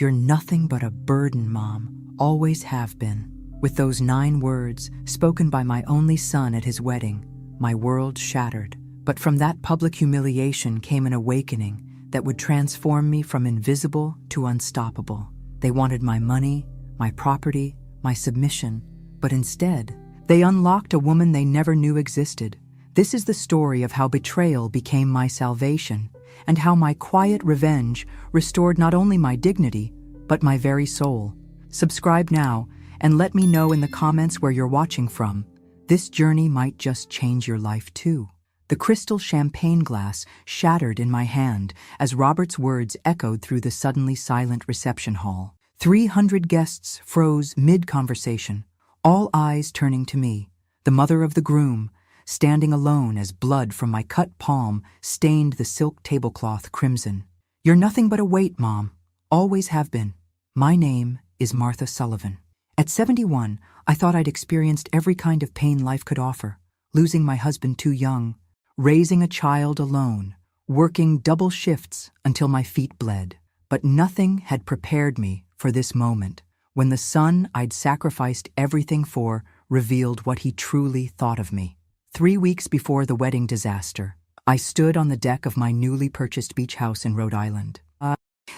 "You're nothing but a burden, Mom. Always have been." With those 9 words, spoken by my only son at his wedding, my world shattered. But from that public humiliation came an awakening that would transform me from invisible to unstoppable. They wanted my money, my property, my submission, but instead, they unlocked a woman they never knew existed. This is the story of how betrayal became my salvation, and how my quiet revenge restored not only my dignity, but my very soul. Subscribe now, and let me know in the comments where you're watching from. This journey might just change your life too. The crystal champagne glass shattered in my hand as Robert's words echoed through the suddenly silent reception hall. 300 guests froze mid-conversation, all eyes turning to me, the mother of the groom, standing alone as blood from my cut palm stained the silk tablecloth crimson. "You're nothing but a weight, Mom. Always have been. My name is Martha Sullivan." At 71, I thought I'd experienced every kind of pain life could offer. Losing my husband too young, raising a child alone, working double shifts until my feet bled. But nothing had prepared me for this moment, when the son I'd sacrificed everything for revealed what he truly thought of me. 3 weeks before the wedding disaster, I stood on the deck of my newly purchased beach house in Rhode Island.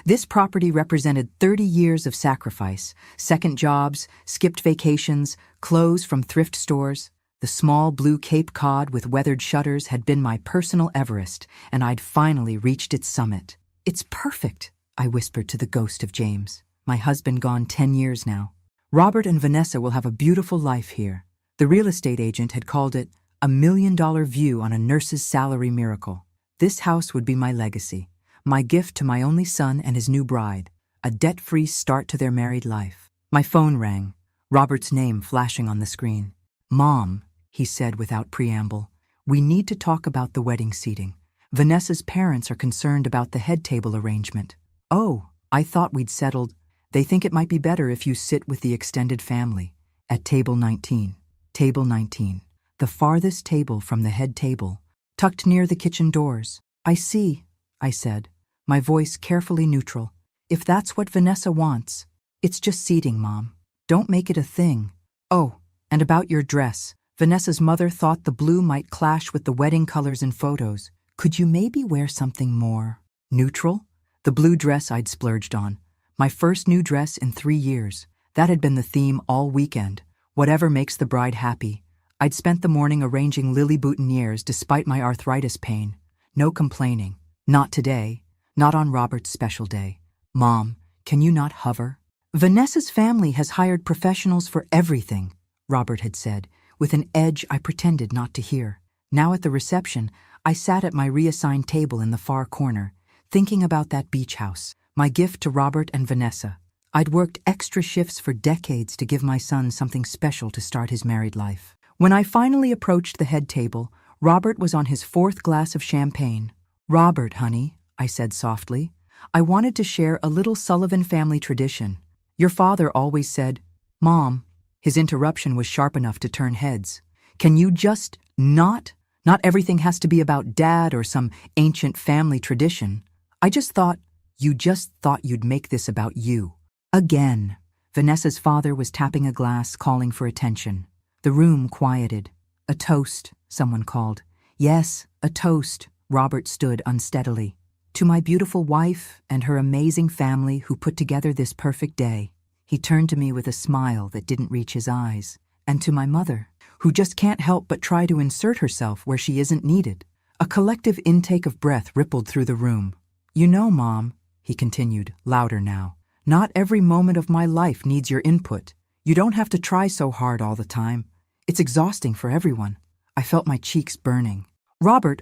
This property represented 30 years of sacrifice, second jobs, skipped vacations, clothes from thrift stores. The small blue Cape Cod with weathered shutters had been my personal Everest, and I'd finally reached its summit. "It's perfect," I whispered to the ghost of James, my husband gone 10 years now. "Robert and Vanessa will have a beautiful life here." The real estate agent had called it a $1 million view on a nurse's salary miracle. This house would be my legacy, my gift to my only son and his new bride, a debt-free start to their married life. My phone rang, Robert's name flashing on the screen. "Mom," he said without preamble, "we need to talk about the wedding seating. Vanessa's parents are concerned about the head table arrangement." "Oh, I thought we'd settled. They think it might be better if you sit with the extended family at table 19. Table 19. The farthest table from the head table, tucked near the kitchen doors. "I see," I said, my voice carefully neutral. "If that's what Vanessa wants, it's just seating, Mom. Don't make it a thing. Oh, and about your dress. Vanessa's mother thought the blue might clash with the wedding colors in photos. Could you maybe wear something more neutral?" The blue dress I'd splurged on. My first new dress in 3 years. That had been the theme all weekend. Whatever makes the bride happy. I'd spent the morning arranging lily boutonnieres despite my arthritis pain. No complaining. Not today. Not on Robert's special day. "Mom, can you not hover?" "Vanessa's family has hired professionals for everything," Robert had said, with an edge I pretended not to hear. Now at the reception, I sat at my reassigned table in the far corner, thinking about that beach house, my gift to Robert and Vanessa. I'd worked extra shifts for decades to give my son something special to start his married life. When I finally approached the head table, Robert was on his 4th glass of champagne. "Robert, honey," I said softly, "I wanted to share a little Sullivan family tradition. Your father always said—" "Mom," his interruption was sharp enough to turn heads. "Can you just not? Not everything has to be about Dad or some ancient family tradition. I just thought—" "You just thought you'd make this about you." Again. Vanessa's father was tapping a glass, calling for attention. The room quieted. "A toast," someone called. "Yes, a toast." Robert stood unsteadily. "To my beautiful wife and her amazing family who put together this perfect day." He turned to me with a smile that didn't reach his eyes. "And to my mother, who just can't help but try to insert herself where she isn't needed." A collective intake of breath rippled through the room. "You know, Mom," he continued, louder now, "not every moment of my life needs your input. You don't have to try so hard all the time. It's exhausting for everyone." I felt my cheeks burning. "Robert,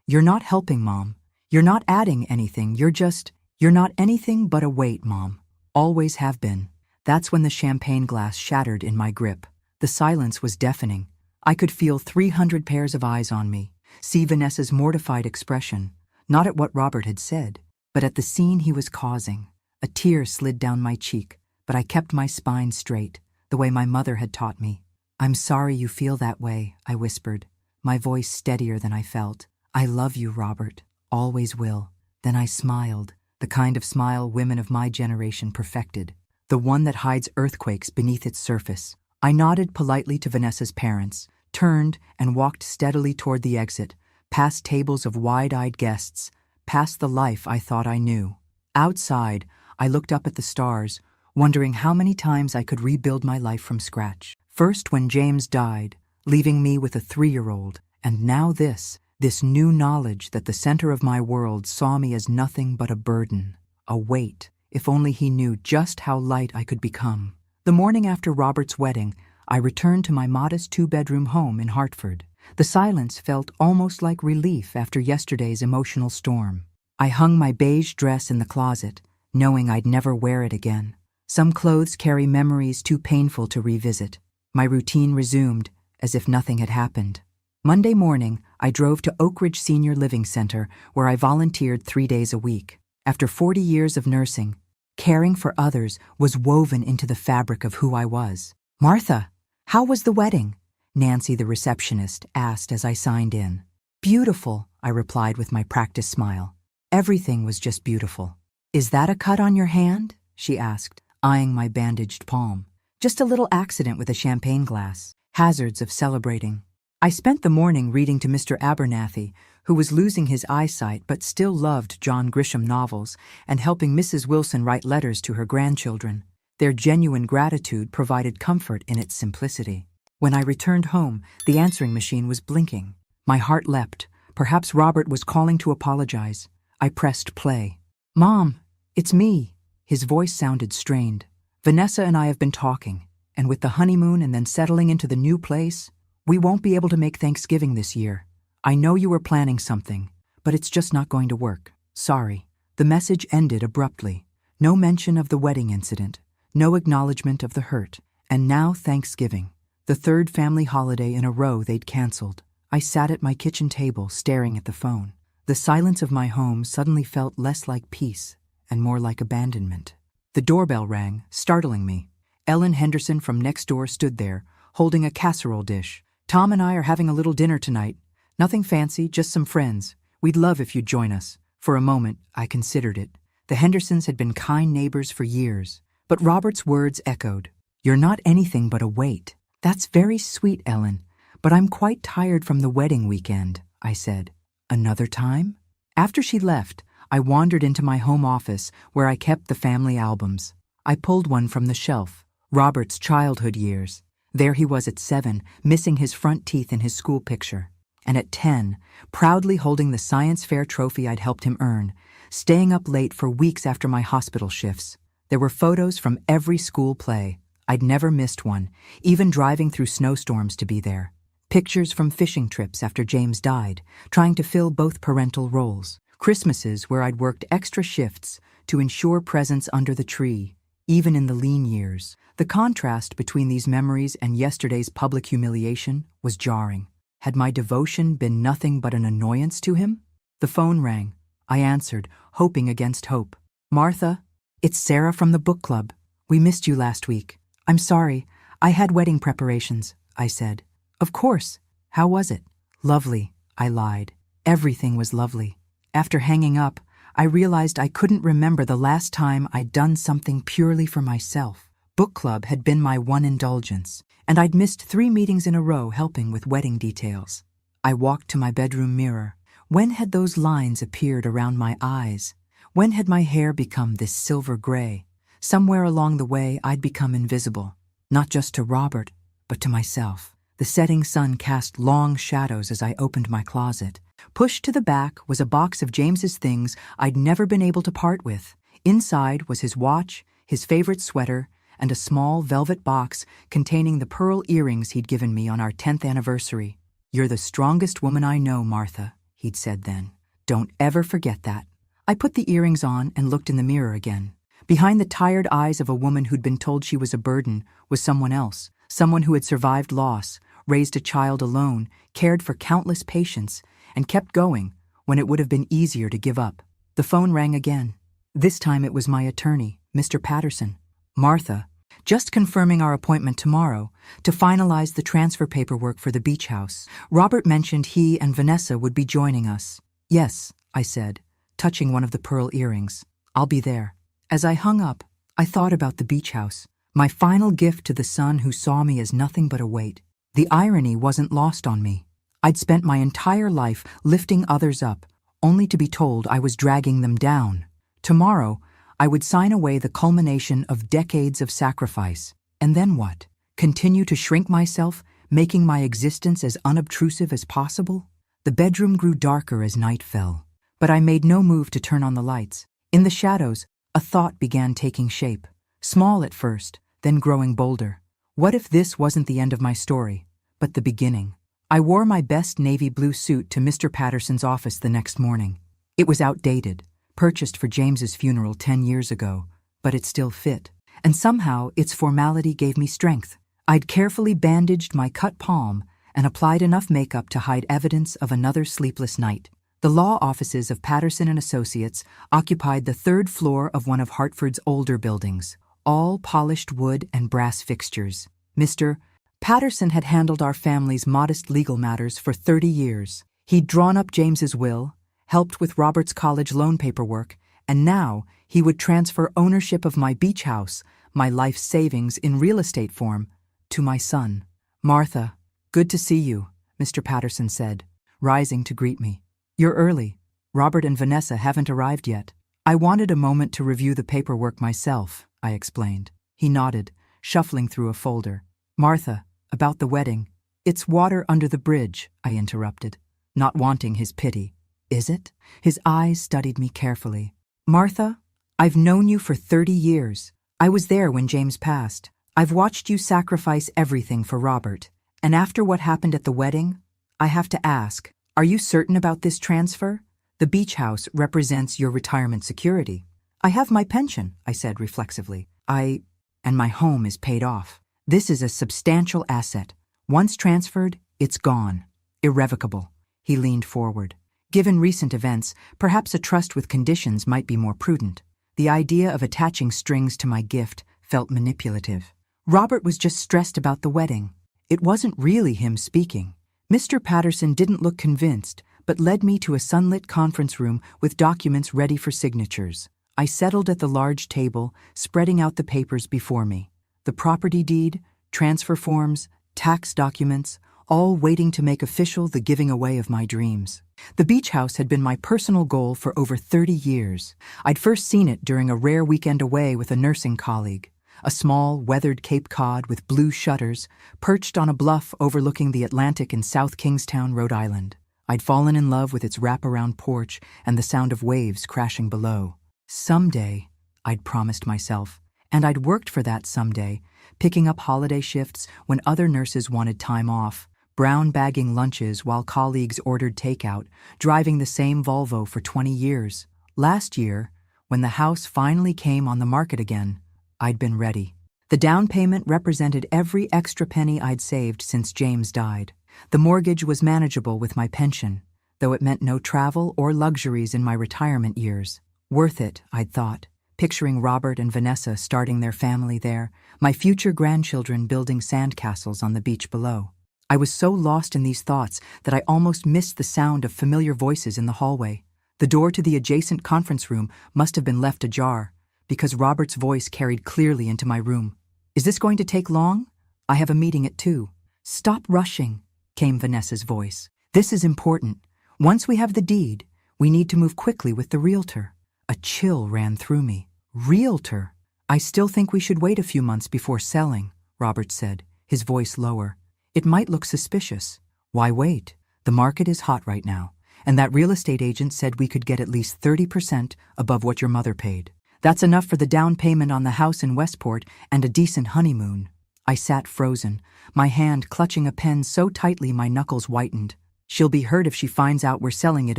You're not helping, Mom. You're not adding anything. You're not anything but a weight, Mom. Always have been." That's when the champagne glass shattered in my grip. The silence was deafening. I could feel 300 pairs of eyes on me, see Vanessa's mortified expression, not at what Robert had said, but at the scene he was causing. A tear slid down my cheek, but I kept my spine straight, the way my mother had taught me. "I'm sorry you feel that way," I whispered, my voice steadier than I felt. "I love you, Robert. Always will." Then I smiled, the kind of smile women of my generation perfected, the one that hides earthquakes beneath its surface. I nodded politely to Vanessa's parents, turned and walked steadily toward the exit, past tables of wide-eyed guests, past the life I thought I knew. Outside, I looked up at the stars, wondering how many times I could rebuild my life from scratch. First when James died, leaving me with a 3-year-old, and now this new knowledge that the center of my world saw me as nothing but a burden, a weight. If only he knew just how light I could become. The morning after Robert's wedding, I returned to my modest 2-bedroom home in Hartford. The silence felt almost like relief after yesterday's emotional storm. I hung my beige dress in the closet, knowing I'd never wear it again. Some clothes carry memories too painful to revisit. My routine resumed, as if nothing had happened. Monday morning, I drove to Oak Ridge Senior Living Center, where I volunteered 3 days a week. After 40 years of nursing, caring for others was woven into the fabric of who I was. "Martha, how was the wedding?" Nancy, the receptionist, asked as I signed in. "Beautiful," I replied with my practiced smile. Everything was just beautiful. "Is that a cut on your hand?" she asked, eyeing my bandaged palm. "Just a little accident with a champagne glass. Hazards of celebrating." I spent the morning reading to Mr. Abernathy, who was losing his eyesight but still loved John Grisham novels, and helping Mrs. Wilson write letters to her grandchildren. Their genuine gratitude provided comfort in its simplicity. When I returned home, the answering machine was blinking. My heart leapt. Perhaps Robert was calling to apologize. I pressed play. "Mom, it's me." His voice sounded strained. "Vanessa and I have been talking, and with the honeymoon and then settling into the new place, we won't be able to make Thanksgiving this year. I know you were planning something, but it's just not going to work. Sorry." The message ended abruptly. No mention of the wedding incident, no acknowledgement of the hurt, and now Thanksgiving, the 3rd family holiday in a row they'd canceled. I sat at my kitchen table staring at the phone. The silence of my home suddenly felt less like peace and more like abandonment. The doorbell rang, startling me. Ellen Henderson from next door stood there, holding a casserole dish. "Tom and I are having a little dinner tonight. Nothing fancy, just some friends. We'd love if you'd join us." For a moment, I considered it. The Hendersons had been kind neighbors for years. But Robert's words echoed. "You're not anything but a weight." "That's very sweet, Ellen, but I'm quite tired from the wedding weekend," I said. "Another time?" After she left, I wandered into my home office where I kept the family albums. I pulled one from the shelf, Robert's childhood years. There he was at 7, missing his front teeth in his school picture. And at 10, proudly holding the science fair trophy I'd helped him earn, staying up late for weeks after my hospital shifts. There were photos from every school play. I'd never missed one, even driving through snowstorms to be there. Pictures from fishing trips after James died, trying to fill both parental roles. Christmases where I'd worked extra shifts to ensure presence under the tree, even in the lean years. The contrast between these memories and yesterday's public humiliation was jarring. Had my devotion been nothing but an annoyance to him? The phone rang. I answered, hoping against hope. "Martha, it's Sarah from the book club. We missed you last week." "I'm sorry. I had wedding preparations," I said. "Of course. How was it?" "Lovely," I lied. Everything was lovely. After hanging up, I realized I couldn't remember the last time I'd done something purely for myself. Book club had been my one indulgence, and I'd missed 3 meetings in a row helping with wedding details. I walked to my bedroom mirror. When had those lines appeared around my eyes? When had my hair become this silver gray? Somewhere along the way, I'd become invisible, not just to Robert, but to myself. The setting sun cast long shadows as I opened my closet. Pushed to the back was a box of James's things I'd never been able to part with. Inside was his watch, his favorite sweater, and a small velvet box containing the pearl earrings he'd given me on our 10th anniversary. "You're the strongest woman I know, Martha," he'd said then. "Don't ever forget that." I put the earrings on and looked in the mirror again. Behind the tired eyes of a woman who'd been told she was a burden was someone else, someone who had survived loss, raised a child alone, cared for countless patients, and kept going when it would have been easier to give up. The phone rang again. This time it was my attorney, Mr. Patterson. "Martha, just confirming our appointment tomorrow to finalize the transfer paperwork for the beach house. Robert mentioned he and Vanessa would be joining us." "Yes," I said, touching one of the pearl earrings. I'll be there. As I hung up, I thought about the beach house, my final gift to the son who saw me as nothing but a weight. The irony wasn't lost on me. I'd spent my entire life lifting others up, only to be told I was dragging them down. Tomorrow, I would sign away the culmination of decades of sacrifice. And then what? Continue to shrink myself, making my existence as unobtrusive as possible? The bedroom grew darker as night fell, but I made no move to turn on the lights. In the shadows, a thought began taking shape, small at first, then growing bolder. What if this wasn't the end of my story, but the beginning? I wore my best navy blue suit to Mr. Patterson's office the next morning. It was outdated, purchased for James's funeral 10 years ago, but it still fit. And somehow its formality gave me strength. I'd carefully bandaged my cut palm and applied enough makeup to hide evidence of another sleepless night. The law offices of Patterson and Associates occupied the third floor of one of Hartford's older buildings, all polished wood and brass fixtures. Mr. Patterson had handled our family's modest legal matters for 30 years. He'd drawn up James's will, helped with Robert's college loan paperwork, and now he would transfer ownership of my beach house, my life savings in real estate form, to my son. "Martha, good to see you," Mr. Patterson said, rising to greet me. "You're early. Robert and Vanessa haven't arrived yet." "I wanted a moment to review the paperwork myself," I explained. He nodded, shuffling through a folder. "Martha, about the wedding." "It's water under the bridge," I interrupted, not wanting his pity. "Is it?" His eyes studied me carefully. "Martha, I've known you for 30 years. I was there when James passed. I've watched you sacrifice everything for Robert. And after what happened at the wedding, I have to ask, are you certain about this transfer? The beach house represents your retirement security." "I have my pension," I said reflexively. And my home is paid off. This is a substantial asset. Once transferred, it's gone. Irrevocable." He leaned forward. "Given recent events, perhaps a trust with conditions might be more prudent." The idea of attaching strings to my gift felt manipulative. Robert was just stressed about the wedding. It wasn't really him speaking. Mr. Patterson didn't look convinced, but led me to a sunlit conference room with documents ready for signatures. I settled at the large table, spreading out the papers before me. The property deed, transfer forms, tax documents, all waiting to make official the giving away of my dreams. The beach house had been my personal goal for over 30 years. I'd first seen it during a rare weekend away with a nursing colleague. A small, weathered Cape Cod with blue shutters, perched on a bluff overlooking the Atlantic in South Kingstown, Rhode Island. I'd fallen in love with its wraparound porch and the sound of waves crashing below. Someday, I'd promised myself, and I'd worked for that someday, picking up holiday shifts when other nurses wanted time off, brown bagging lunches while colleagues ordered takeout, driving the same Volvo for 20 years. Last year, when the house finally came on the market again, I'd been ready. The down payment represented every extra penny I'd saved since James died. The mortgage was manageable with my pension, though it meant no travel or luxuries in my retirement years. Worth it, I'd thought, picturing Robert and Vanessa starting their family there, my future grandchildren building sandcastles on the beach below. I was so lost in these thoughts that I almost missed the sound of familiar voices in the hallway. The door to the adjacent conference room must have been left ajar, because Robert's voice carried clearly into my room. "Is this going to take long? I have a meeting at 2. "Stop rushing," came Vanessa's voice. "This is important. Once we have the deed, we need to move quickly with the realtor." A chill ran through me. "Realtor? I still think we should wait a few months before selling," Robert said, his voice lower. "It might look suspicious." "Why wait? The market is hot right now, and that real estate agent said we could get at least 30% above what your mother paid. That's enough for the down payment on the house in Westport and a decent honeymoon." I sat frozen, my hand clutching a pen so tightly my knuckles whitened. "She'll be hurt if she finds out we're selling it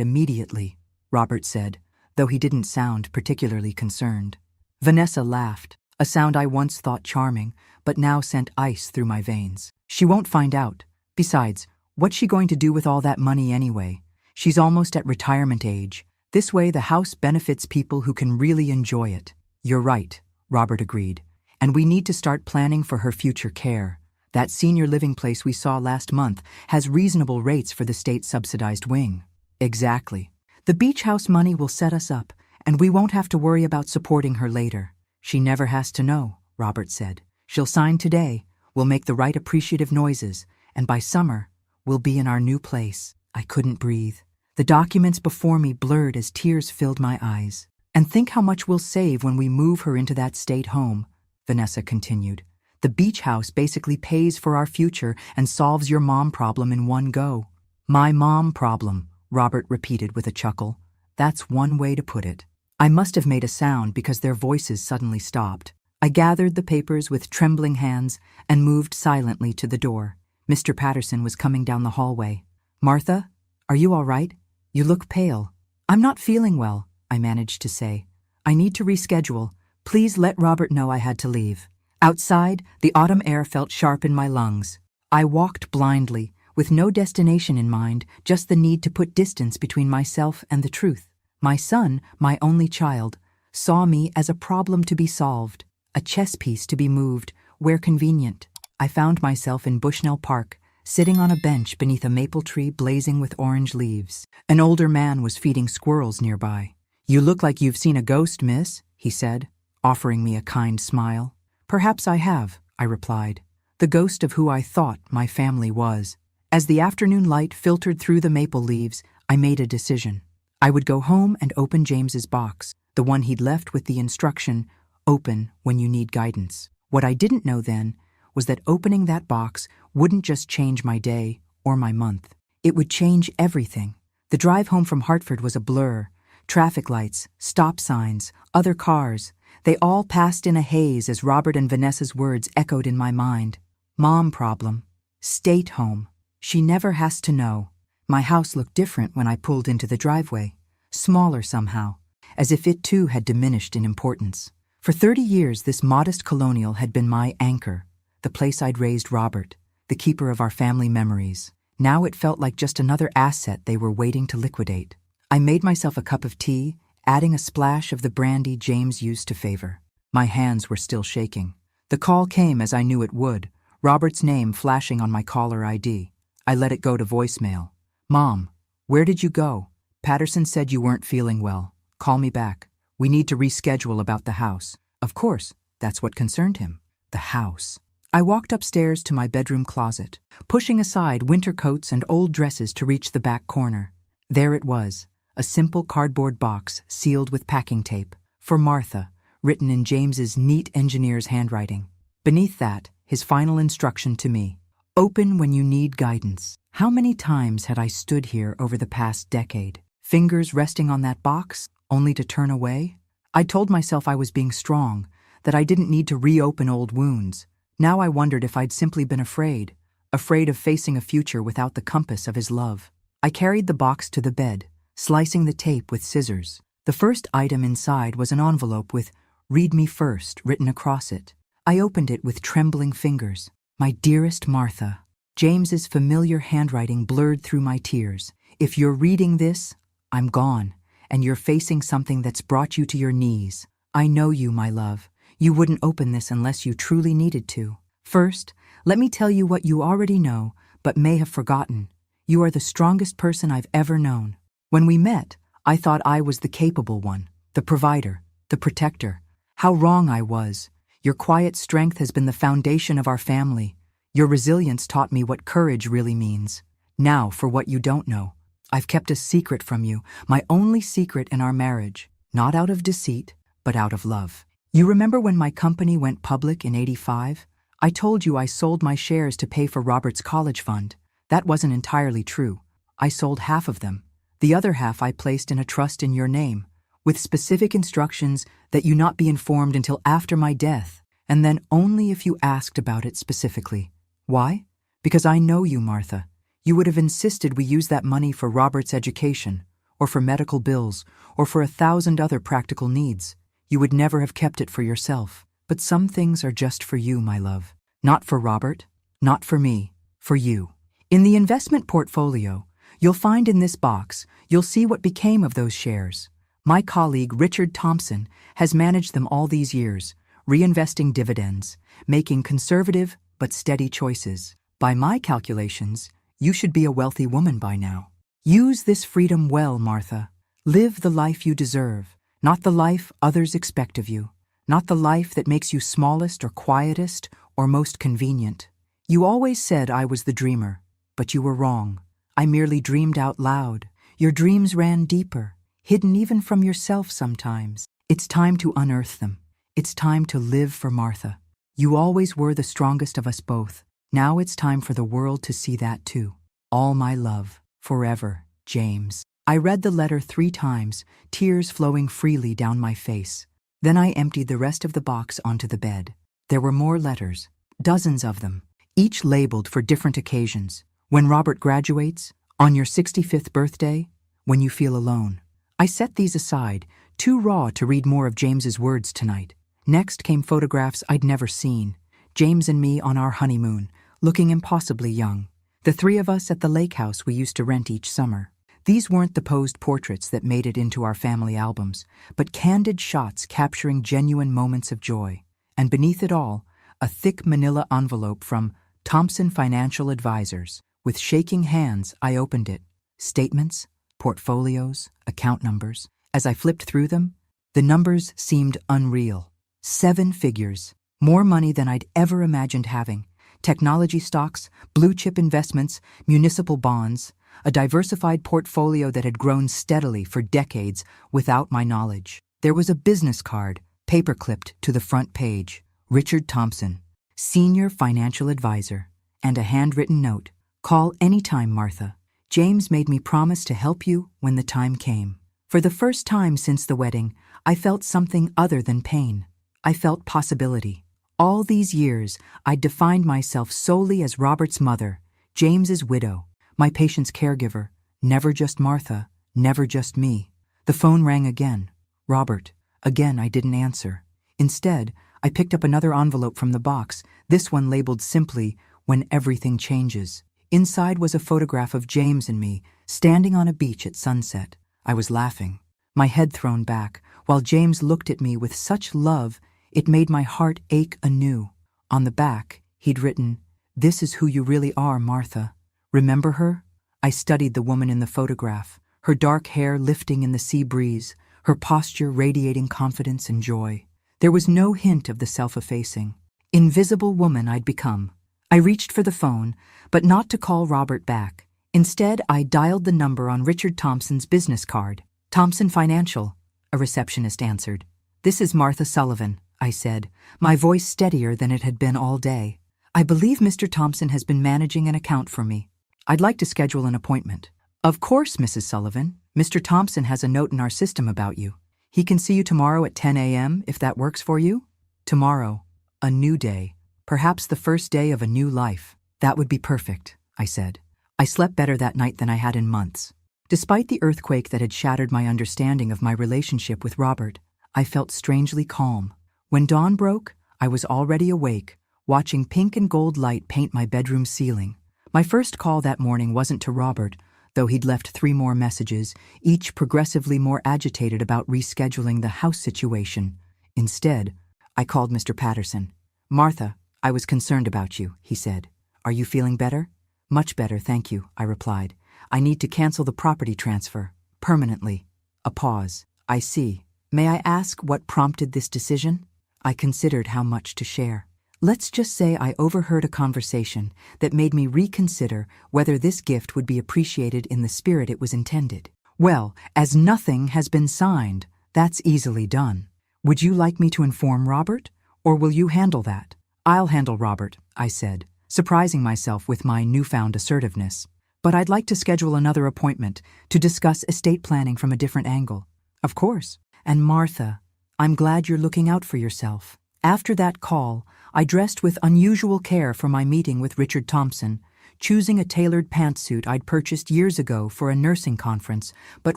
immediately," Robert said, though he didn't sound particularly concerned. Vanessa laughed, a sound I once thought charming, but now sent ice through my veins. "She won't find out. Besides, what's she going to do with all that money anyway? She's almost at retirement age. This way the house benefits people who can really enjoy it." "You're right," Robert agreed. "And we need to start planning for her future care. That senior living place we saw last month has reasonable rates for the state-subsidized wing." "Exactly. The beach house money will set us up, And we won't have to worry about supporting her later. She never has to know, Robert said. She'll sign today, we'll make the right appreciative noises, and by summer, we'll be in our new place. I couldn't breathe. The documents before me blurred as tears filled my eyes. And think how much we'll save when we move her into that state home, Vanessa continued. The beach house basically pays for our future and solves your mom problem in one go. My mom problem, Robert repeated with a chuckle. That's one way to put it. I must have made a sound because their voices suddenly stopped. I gathered the papers with trembling hands and moved silently to the door. Mr. Patterson was coming down the hallway. Martha, are you all right? You look pale. I'm not feeling well, I managed to say. I need to reschedule. Please let Robert know I had to leave. Outside, the autumn air felt sharp in my lungs. I walked blindly, with no destination in mind, just the need to put distance between myself and the truth. My son, my only child, saw me as a problem to be solved, a chess piece to be moved, where convenient. I found myself in Bushnell Park, sitting on a bench beneath a maple tree blazing with orange leaves. An older man was feeding squirrels nearby. You look like you've seen a ghost, miss, he said, offering me a kind smile. Perhaps I have, I replied, the ghost of who I thought my family was. As the afternoon light filtered through the maple leaves, I made a decision. I would go home and open James's box, the one he'd left with the instruction, open when you need guidance. What I didn't know then was that opening that box wouldn't just change my day or my month. It would change everything. The drive home from Hartford was a blur. Traffic lights, stop signs, other cars. They all passed in a haze as Robert and Vanessa's words echoed in my mind. Mom problem. State home. She never has to know. My house looked different when I pulled into the driveway. Smaller somehow, as if it too had diminished in importance. For 30 years, this modest colonial had been my anchor, the place I'd raised Robert, the keeper of our family memories. Now it felt like just another asset they were waiting to liquidate. I made myself a cup of tea, adding a splash of the brandy James used to favor. My hands were still shaking. The call came as I knew it would, Robert's name flashing on my caller ID. I let it go to voicemail. Mom, where did you go? Patterson said you weren't feeling well. Call me back. We need to reschedule about the house. Of course, that's what concerned him. The house. I walked upstairs to my bedroom closet, pushing aside winter coats and old dresses to reach the back corner. There it was, a simple cardboard box sealed with packing tape. For Martha, written in James's neat engineer's handwriting. Beneath that, his final instruction to me. Open when you need guidance. How many times had I stood here over the past decade, fingers resting on that box, only to turn away? I told myself I was being strong, that I didn't need to reopen old wounds. Now I wondered if I'd simply been afraid of facing a future without the compass of his love. I carried the box to the bed, slicing the tape with scissors. The first item inside was an envelope with "Read me first" written across it. I opened it with trembling fingers. My dearest Martha. James's familiar handwriting blurred through my tears. If you're reading this, I'm gone, and you're facing something that's brought you to your knees. I know you, my love. You wouldn't open this unless you truly needed to. First, let me tell you what you already know, but may have forgotten. You are the strongest person I've ever known. When we met, I thought I was the capable one, the provider, the protector. How wrong I was. Your quiet strength has been the foundation of our family. Your resilience taught me what courage really means. Now, for what you don't know. I've kept a secret from you, my only secret in our marriage. Not out of deceit, but out of love. You remember when my company went public in '85? I told you I sold my shares to pay for Robert's college fund. That wasn't entirely true. I sold half of them. The other half I placed in a trust in your name, with specific instructions that you not be informed until after my death, and then only if you asked about it specifically. Why? Because I know you, Martha. You would have insisted we use that money for Robert's education, or for medical bills, or for 1,000 other practical needs. You would never have kept it for yourself. But some things are just for you, my love. Not for Robert, not for me, for you. In the investment portfolio, you'll find in this box, you'll see what became of those shares. My colleague Richard Thompson has managed them all these years, reinvesting dividends, making conservative but steady choices. By my calculations, you should be a wealthy woman by now. Use this freedom well, Martha. Live the life you deserve, Not the life others expect of you. Not the life that makes you smallest or quietest or most convenient. You always said I was the dreamer, but you were wrong. I merely dreamed out loud. Your dreams ran deeper, hidden even from yourself sometimes. It's time to unearth them. It's time to live for Martha. You always were the strongest of us both. Now it's time for the world to see that too. All my love, forever, James. I read the letter 3 times, tears flowing freely down my face. Then I emptied the rest of the box onto the bed. There were more letters, dozens of them, each labeled for different occasions. When Robert graduates, on your 65th birthday, when you feel alone. I set these aside, too raw to read more of James's words tonight. Next came photographs I'd never seen. James and me on our honeymoon, looking impossibly young. The 3 of us at the lake house we used to rent each summer. These weren't the posed portraits that made it into our family albums, but candid shots capturing genuine moments of joy. And beneath it all, a thick manila envelope from Thompson Financial Advisors. With shaking hands, I opened it. Statements, portfolios, account numbers. As I flipped through them, the numbers seemed unreal. 7 figures, more money than I'd ever imagined having. Technology stocks, blue-chip investments, municipal bonds, a diversified portfolio that had grown steadily for decades without my knowledge. There was a business card, paper-clipped to the front page. Richard Thompson, Senior Financial Advisor, and a handwritten note. Call anytime, Martha. James made me promise to help you when the time came. For the first time since the wedding, I felt something other than pain. I felt possibility. All these years, I'd defined myself solely as Robert's mother, James's widow, my patient's caregiver, never just Martha, never just me. The phone rang again. Robert. Again, I didn't answer. Instead, I picked up another envelope from the box, this one labeled simply, "When Everything Changes." Inside was a photograph of James and me, standing on a beach at sunset. I was laughing, my head thrown back, while James looked at me with such love, it made my heart ache anew. On the back, he'd written, "This is who you really are, Martha. Remember her?" I studied the woman in the photograph, her dark hair lifting in the sea breeze, her posture radiating confidence and joy. There was no hint of the self-effacing, invisible woman I'd become. I reached for the phone, but not to call Robert back. Instead, I dialed the number on Richard Thompson's business card. "Thompson Financial," a receptionist answered. "This is Martha Sullivan," I said, my voice steadier than it had been all day. "I believe Mr. Thompson has been managing an account for me. I'd like to schedule an appointment." "Of course, Mrs. Sullivan. Mr. Thompson has a note in our system about you. He can see you tomorrow at 10 a.m. if that works for you." Tomorrow, a new day, perhaps the first day of a new life. "That would be perfect," I said. I slept better that night than I had in months. Despite the earthquake that had shattered my understanding of my relationship with Robert, I felt strangely calm. When dawn broke, I was already awake, watching pink and gold light paint my bedroom ceiling. My first call that morning wasn't to Robert, though he'd left 3 more messages, each progressively more agitated about rescheduling the house situation. Instead, I called Mr. Patterson. "Martha, I was concerned about you," he said. "Are you feeling better?" "Much better, thank you," I replied. "I need to cancel the property transfer. Permanently." A pause. "I see. May I ask what prompted this decision?" I considered how much to share. Let's just say I overheard a conversation that made me reconsider whether this gift would be appreciated in the spirit it was intended. "Well, as nothing has been signed, that's easily done. Would you like me to inform Robert, or will you handle that?" "I'll handle Robert," I said, surprising myself with my newfound assertiveness. "But I'd like to schedule another appointment to discuss estate planning from a different angle." "Of course. And Martha, I'm glad you're looking out for yourself." After that call, I dressed with unusual care for my meeting with Richard Thompson, choosing a tailored pantsuit I'd purchased years ago for a nursing conference, but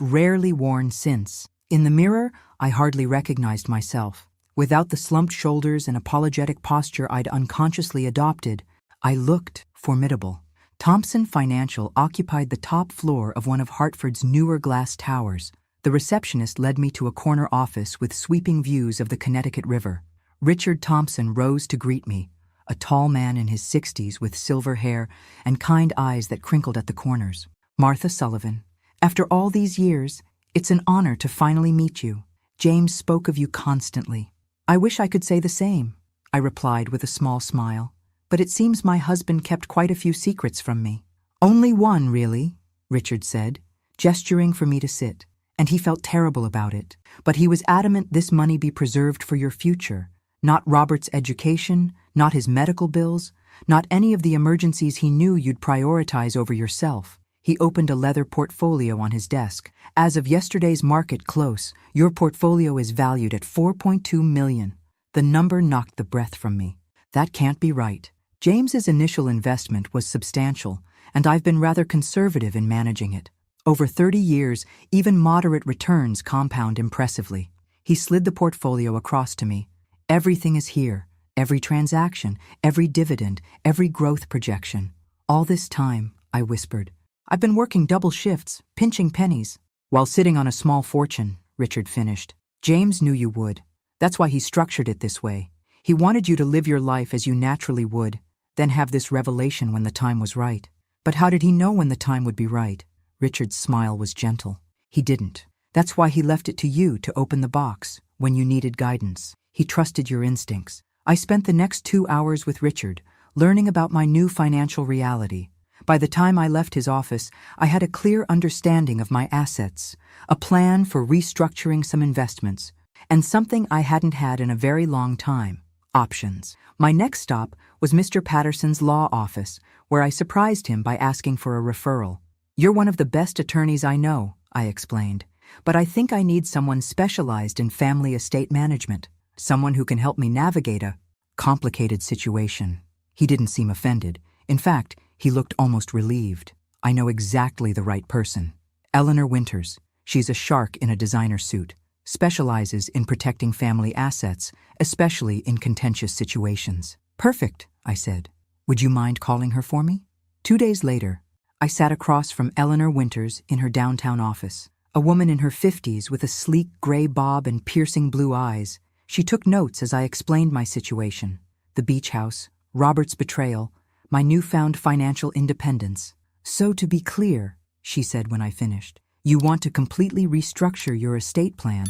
rarely worn since. In the mirror, I hardly recognized myself. Without the slumped shoulders and apologetic posture I'd unconsciously adopted, I looked formidable. Thompson Financial occupied the top floor of one of Hartford's newer glass towers. The receptionist led me to a corner office with sweeping views of the Connecticut River. Richard Thompson rose to greet me, a tall man in his 60s with silver hair and kind eyes that crinkled at the corners. "Martha Sullivan, after all these years, it's an honor to finally meet you. James spoke of you constantly. I wish I could say the same, I replied with a small smile. But it seems my husband kept quite a few secrets from me. Only one, really, Richard said, gesturing for me to sit, and he felt terrible about it. But he was adamant this money be preserved for your future, not Robert's education, not his medical bills, not any of the emergencies he knew you'd prioritize over yourself. He opened a leather portfolio on his desk. As of yesterday's market close, your portfolio is valued at $4.2 million. The number knocked the breath from me. That can't be right. James's initial investment was substantial, and I've been rather conservative in managing it. Over 30 years, even moderate returns compound impressively. He slid the portfolio across to me. Everything is here. Every transaction, every dividend, every growth projection. All this time, I whispered. I've been working double shifts, pinching pennies, while sitting on a small fortune, Richard finished. James knew you would. That's why he structured it this way. He wanted you to live your life as you naturally would, then have this revelation when the time was right. But how did he know when the time would be right? Richard's smile was gentle. He didn't. That's why he left it to you to open the box when you needed guidance. He trusted your instincts. I spent the next 2 hours with Richard, learning about my new financial reality. By the time I left his office, I had a clear understanding of my assets, a plan for restructuring some investments, and something I hadn't had in a very long time: options. My next stop was Mr. Patterson's law office, where I surprised him by asking for a referral. You're one of the best attorneys I know, I explained, but I think I need someone specialized in family estate management, someone who can help me navigate a complicated situation. He didn't seem offended. In fact, he looked almost relieved. I know exactly the right person. Eleanor Winters. She's a shark in a designer suit, specializes in protecting family assets, especially in contentious situations. Perfect, I said. Would you mind calling her for me? 2 days later, I sat across from Eleanor Winters in her downtown office. A woman in her 50s with a sleek gray bob and piercing blue eyes. She took notes as I explained my situation: the beach house, Robert's betrayal, my newfound financial independence. So to be clear, she said when I finished, you want to completely restructure your estate plan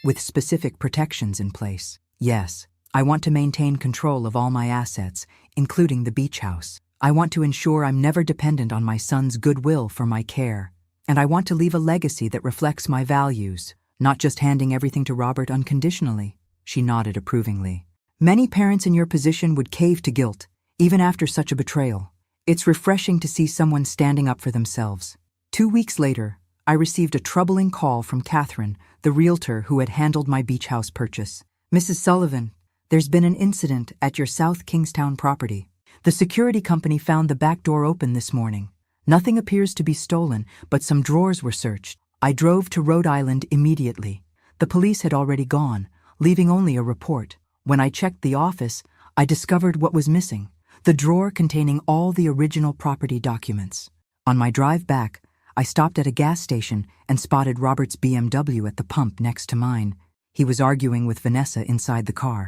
with specific protections in place. Yes, I want to maintain control of all my assets, including the beach house. I want to ensure I'm never dependent on my son's goodwill for my care. And I want to leave a legacy that reflects my values, not just handing everything to Robert unconditionally. She nodded approvingly. Many parents in your position would cave to guilt, even after such a betrayal. It's refreshing to see someone standing up for themselves. 2 weeks later, I received a troubling call from Catherine, the realtor who had handled my beach house purchase. Mrs. Sullivan, there's been an incident at your South Kingstown property. The security company found the back door open this morning. Nothing appears to be stolen, but some drawers were searched. I drove to Rhode Island immediately. The police had already gone, leaving only a report. When I checked the office, I discovered what was missing: the drawer containing all the original property documents. On my drive back, I stopped at a gas station and spotted Robert's BMW at the pump next to mine. He was arguing with Vanessa inside the car.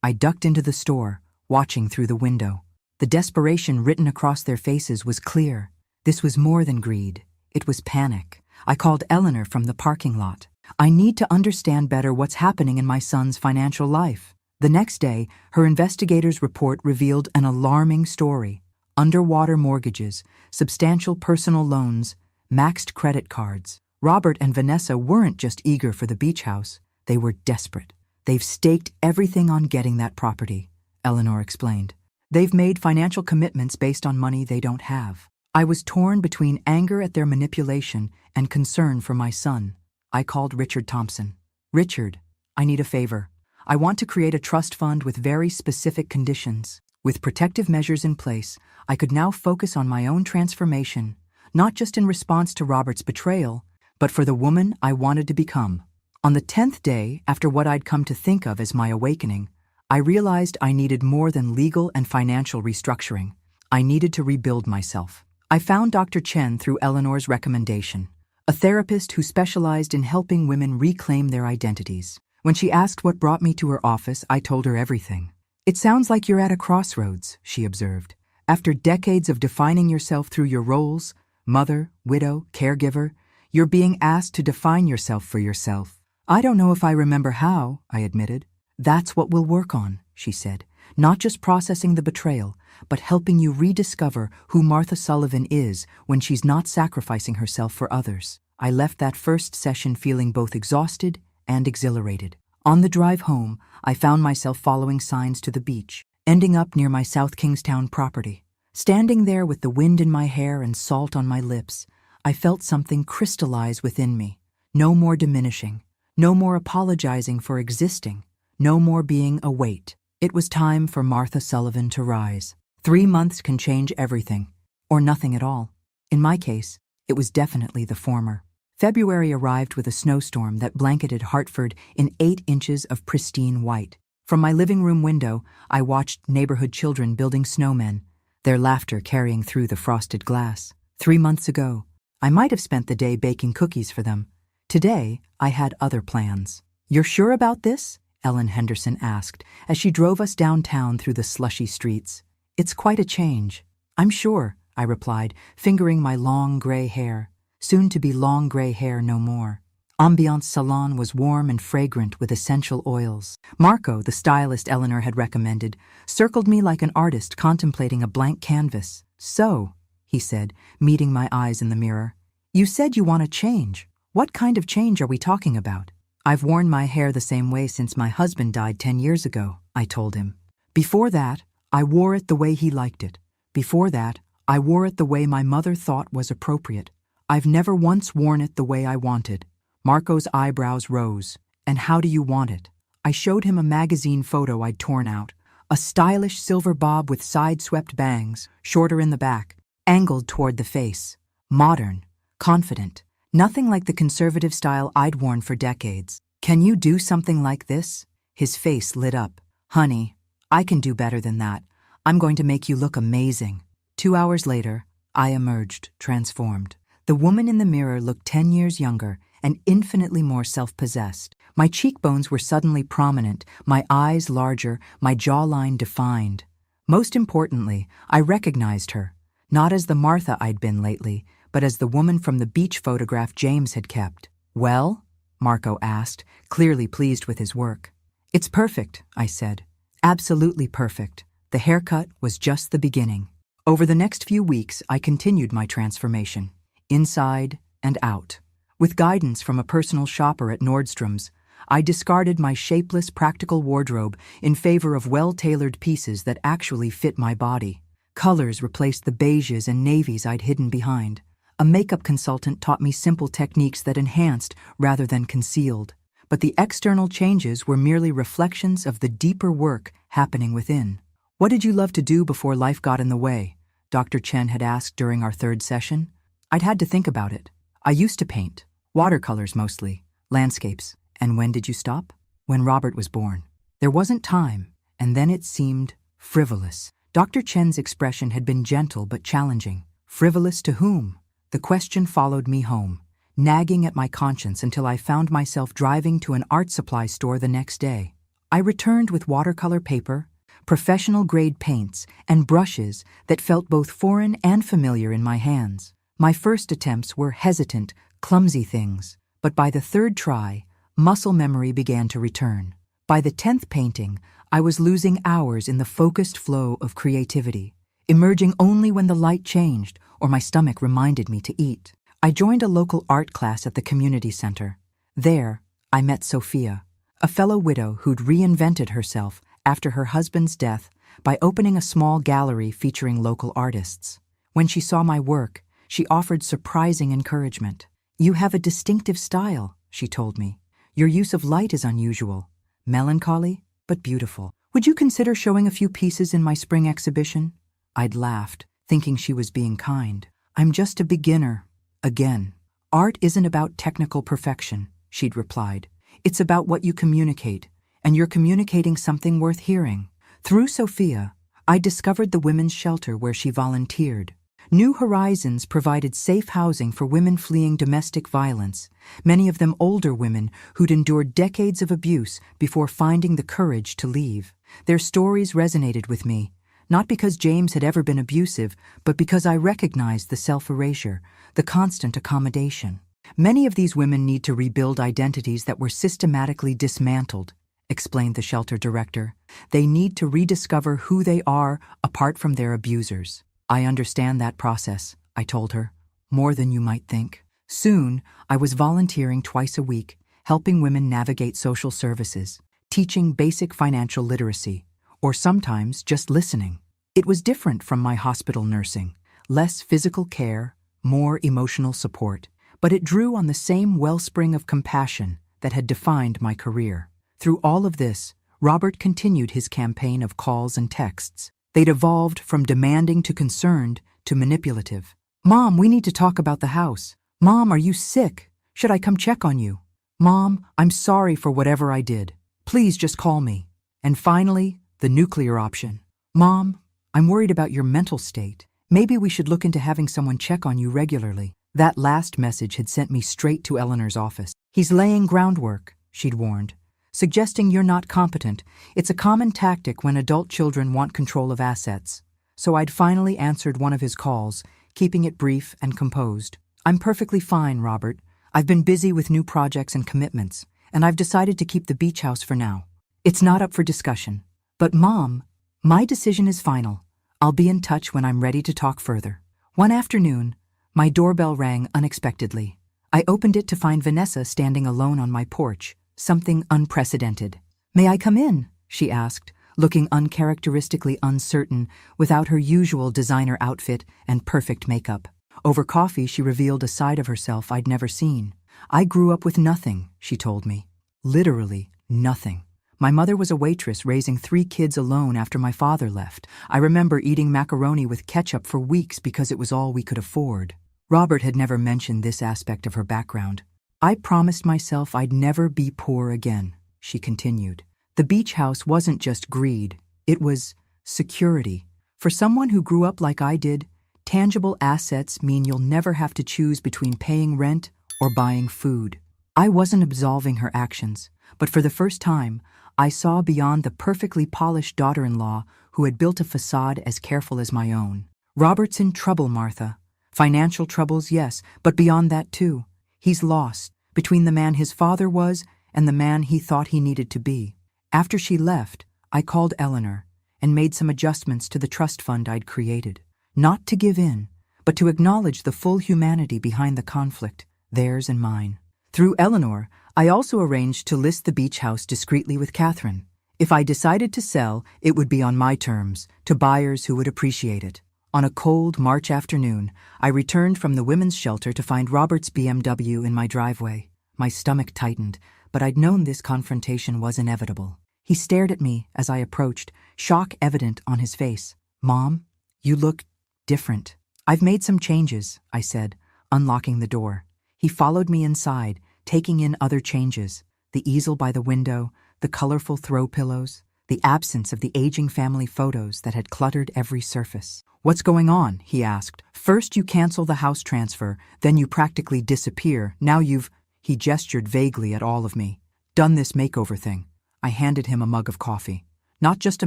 I ducked into the store, watching through the window. The desperation written across their faces was clear. This was more than greed. It was panic. I called Eleanor from the parking lot. I need to understand better what's happening in my son's financial life. The next day, her investigator's report revealed an alarming story: underwater mortgages, substantial personal loans, maxed credit cards. Robert and Vanessa weren't just eager for the beach house. They were desperate. They've staked everything on getting that property, Eleanor explained. They've made financial commitments based on money they don't have. I was torn between anger at their manipulation and concern for my son. I called Richard Thompson. Richard, I need a favor. I want to create a trust fund with very specific conditions. With protective measures in place, I could now focus on my own transformation, not just in response to Robert's betrayal, but for the woman I wanted to become. On the 10th day, after what I'd come to think of as my awakening, I realized I needed more than legal and financial restructuring. I needed to rebuild myself. I found Dr. Chen through Eleanor's recommendation, a therapist who specialized in helping women reclaim their identities. When she asked what brought me to her office, I told her everything. It sounds like you're at a crossroads, she observed. After decades of defining yourself through your roles, mother, widow, caregiver, you're being asked to define yourself for yourself. I don't know if I remember how, I admitted. That's what we'll work on, she said. Not just processing the betrayal, but helping you rediscover who Martha Sullivan is when she's not sacrificing herself for others. I left that first session feeling both exhausted and exhilarated. On the drive home, I found myself following signs to the beach, ending up near my South Kingstown property. Standing there with the wind in my hair and salt on my lips, I felt something crystallize within me. No more diminishing, no more apologizing for existing, no more being a weight. It was time for Martha Sullivan to rise. 3 months can change everything, or nothing at all. In my case, it was definitely the former. February arrived with a snowstorm that blanketed Hartford in 8 inches of pristine white. From my living room window, I watched neighborhood children building snowmen, their laughter carrying through the frosted glass. 3 months ago, I might have spent the day baking cookies for them. Today, I had other plans. "You're sure about this?" Ellen Henderson asked as she drove us downtown through the slushy streets. "It's quite a change." "I'm sure," I replied, fingering my long gray hair, soon to be long gray hair no more. Ambiance Salon was warm and fragrant with essential oils. Marco, the stylist Eleanor had recommended, circled me like an artist contemplating a blank canvas. "So," he said, meeting my eyes in the mirror, "you said you want to change. What kind of change are we talking about?" "I've worn my hair the same way since my husband died 10 years ago," I told him. "Before that, I wore it the way he liked it. Before that, I wore it the way my mother thought was appropriate. I've never once worn it the way I wanted." Marco's eyebrows rose. "And how do you want it?" I showed him a magazine photo I'd torn out. A stylish silver bob with side-swept bangs, shorter in the back, angled toward the face. Modern, confident, nothing like the conservative style I'd worn for decades. "Can you do something like this?" His face lit up. "Honey, I can do better than that. I'm going to make you look amazing." 2 hours later, I emerged, transformed. The woman in the mirror looked 10 years younger and infinitely more self-possessed. My cheekbones were suddenly prominent, my eyes larger, my jawline defined. Most importantly, I recognized her, not as the Martha I'd been lately, but as the woman from the beach photograph James had kept. "Well?" Marco asked, clearly pleased with his work. "It's perfect," I said. "Absolutely perfect." The haircut was just the beginning. Over the next few weeks, I continued my transformation, inside and out. With guidance from a personal shopper at Nordstrom's, I discarded my shapeless, practical wardrobe in favor of well-tailored pieces that actually fit my body. Colors replaced the beiges and navies I'd hidden behind. A makeup consultant taught me simple techniques that enhanced rather than concealed. But the external changes were merely reflections of the deeper work happening within. "What did you love to do before life got in the way?" Dr. Chen had asked during our 3rd session. I'd had to think about it. "I used to paint. Watercolors mostly. Landscapes." "And when did you stop?" "When Robert was born." There wasn't time, and then it seemed frivolous. Dr. Chen's expression had been gentle but challenging. Frivolous to whom? The question followed me home, nagging at my conscience until I found myself driving to an art supply store the next day. I returned with watercolor paper, professional-grade paints, and brushes that felt both foreign and familiar in my hands. My first attempts were hesitant, clumsy things, but by the 3rd try, muscle memory began to return. By the 10th painting, I was losing hours in the focused flow of creativity, emerging only when the light changed or my stomach reminded me to eat. I joined a local art class at the community center. There, I met Sophia, a fellow widow who'd reinvented herself after her husband's death by opening a small gallery featuring local artists. When she saw my work, she offered surprising encouragement. "You have a distinctive style," she told me. "Your use of light is unusual. Melancholy, but beautiful. Would you consider showing a few pieces in my spring exhibition?" I'd laughed, thinking she was being kind. "I'm just a beginner." Again. "Art isn't about technical perfection," she'd replied. "It's about what you communicate, and you're communicating something worth hearing." Through Sophia, I discovered the women's shelter where she volunteered. New Horizons provided safe housing for women fleeing domestic violence, many of them older women who'd endured decades of abuse before finding the courage to leave. Their stories resonated with me, not because James had ever been abusive, but because I recognized the self-erasure, the constant accommodation. Many of these women need to rebuild identities that were systematically dismantled, explained the shelter director. They need to rediscover who they are apart from their abusers. I understand that process, I told her, more than you might think. Soon, I was volunteering twice a week, helping women navigate social services, teaching basic financial literacy, or sometimes just listening. It was different from my hospital nursing, less physical care, more emotional support, but it drew on the same wellspring of compassion that had defined my career. Through all of this, Robert continued his campaign of calls and texts. They'd evolved from demanding to concerned to manipulative. "Mom, we need to talk about the house. Mom, are you sick? Should I come check on you? Mom, I'm sorry for whatever I did. Please just call me." And finally, the nuclear option. "Mom, I'm worried about your mental state. Maybe we should look into having someone check on you regularly." That last message had sent me straight to Eleanor's office. "He's laying groundwork," she'd warned, "suggesting you're not competent. It's a common tactic when adult children want control of assets." So I'd finally answered one of his calls, keeping it brief and composed. "I'm perfectly fine, Robert. I've been busy with new projects and commitments, and I've decided to keep the beach house for now. It's not up for discussion. But Mom, my decision is final. I'll be in touch when I'm ready to talk further." One afternoon, my doorbell rang unexpectedly. I opened it to find Vanessa standing alone on my porch, something unprecedented. "May I come in?" she asked, looking uncharacteristically uncertain without her usual designer outfit and perfect makeup. Over coffee, she revealed a side of herself I'd never seen. "I grew up with nothing," she told me. Literally nothing. My mother was a waitress raising 3 kids alone after my father left. I remember eating macaroni with ketchup for weeks because it was all we could afford. Robert had never mentioned this aspect of her background. "I promised myself I'd never be poor again," she continued. The beach house wasn't just greed, it was security. For someone who grew up like I did, tangible assets mean you'll never have to choose between paying rent or buying food. I wasn't absolving her actions, but for the first time, I saw beyond the perfectly polished daughter-in-law who had built a facade as careful as my own. "Robert's in trouble, Martha. Financial troubles, yes, but beyond that too. He's lost, between the man his father was and the man he thought he needed to be." After she left, I called Eleanor and made some adjustments to the trust fund I'd created. Not to give in, but to acknowledge the full humanity behind the conflict, theirs and mine. Through Eleanor, I also arranged to list the beach house discreetly with Catherine. If I decided to sell, it would be on my terms, to buyers who would appreciate it. On a cold March afternoon, I returned from the women's shelter to find Robert's BMW in my driveway. My stomach tightened, but I'd known this confrontation was inevitable. He stared at me as I approached, shock evident on his face. "Mom, you look different." "I've made some changes," I said, unlocking the door. He followed me inside, taking in other changes: the easel by the window, the colorful throw pillows, the absence of the aging family photos that had cluttered every surface. "What's going on?" he asked. "First you cancel the house transfer, then you practically disappear. Now you've—" He gestured vaguely at all of me. "Done this makeover thing." I handed him a mug of coffee. "Not just a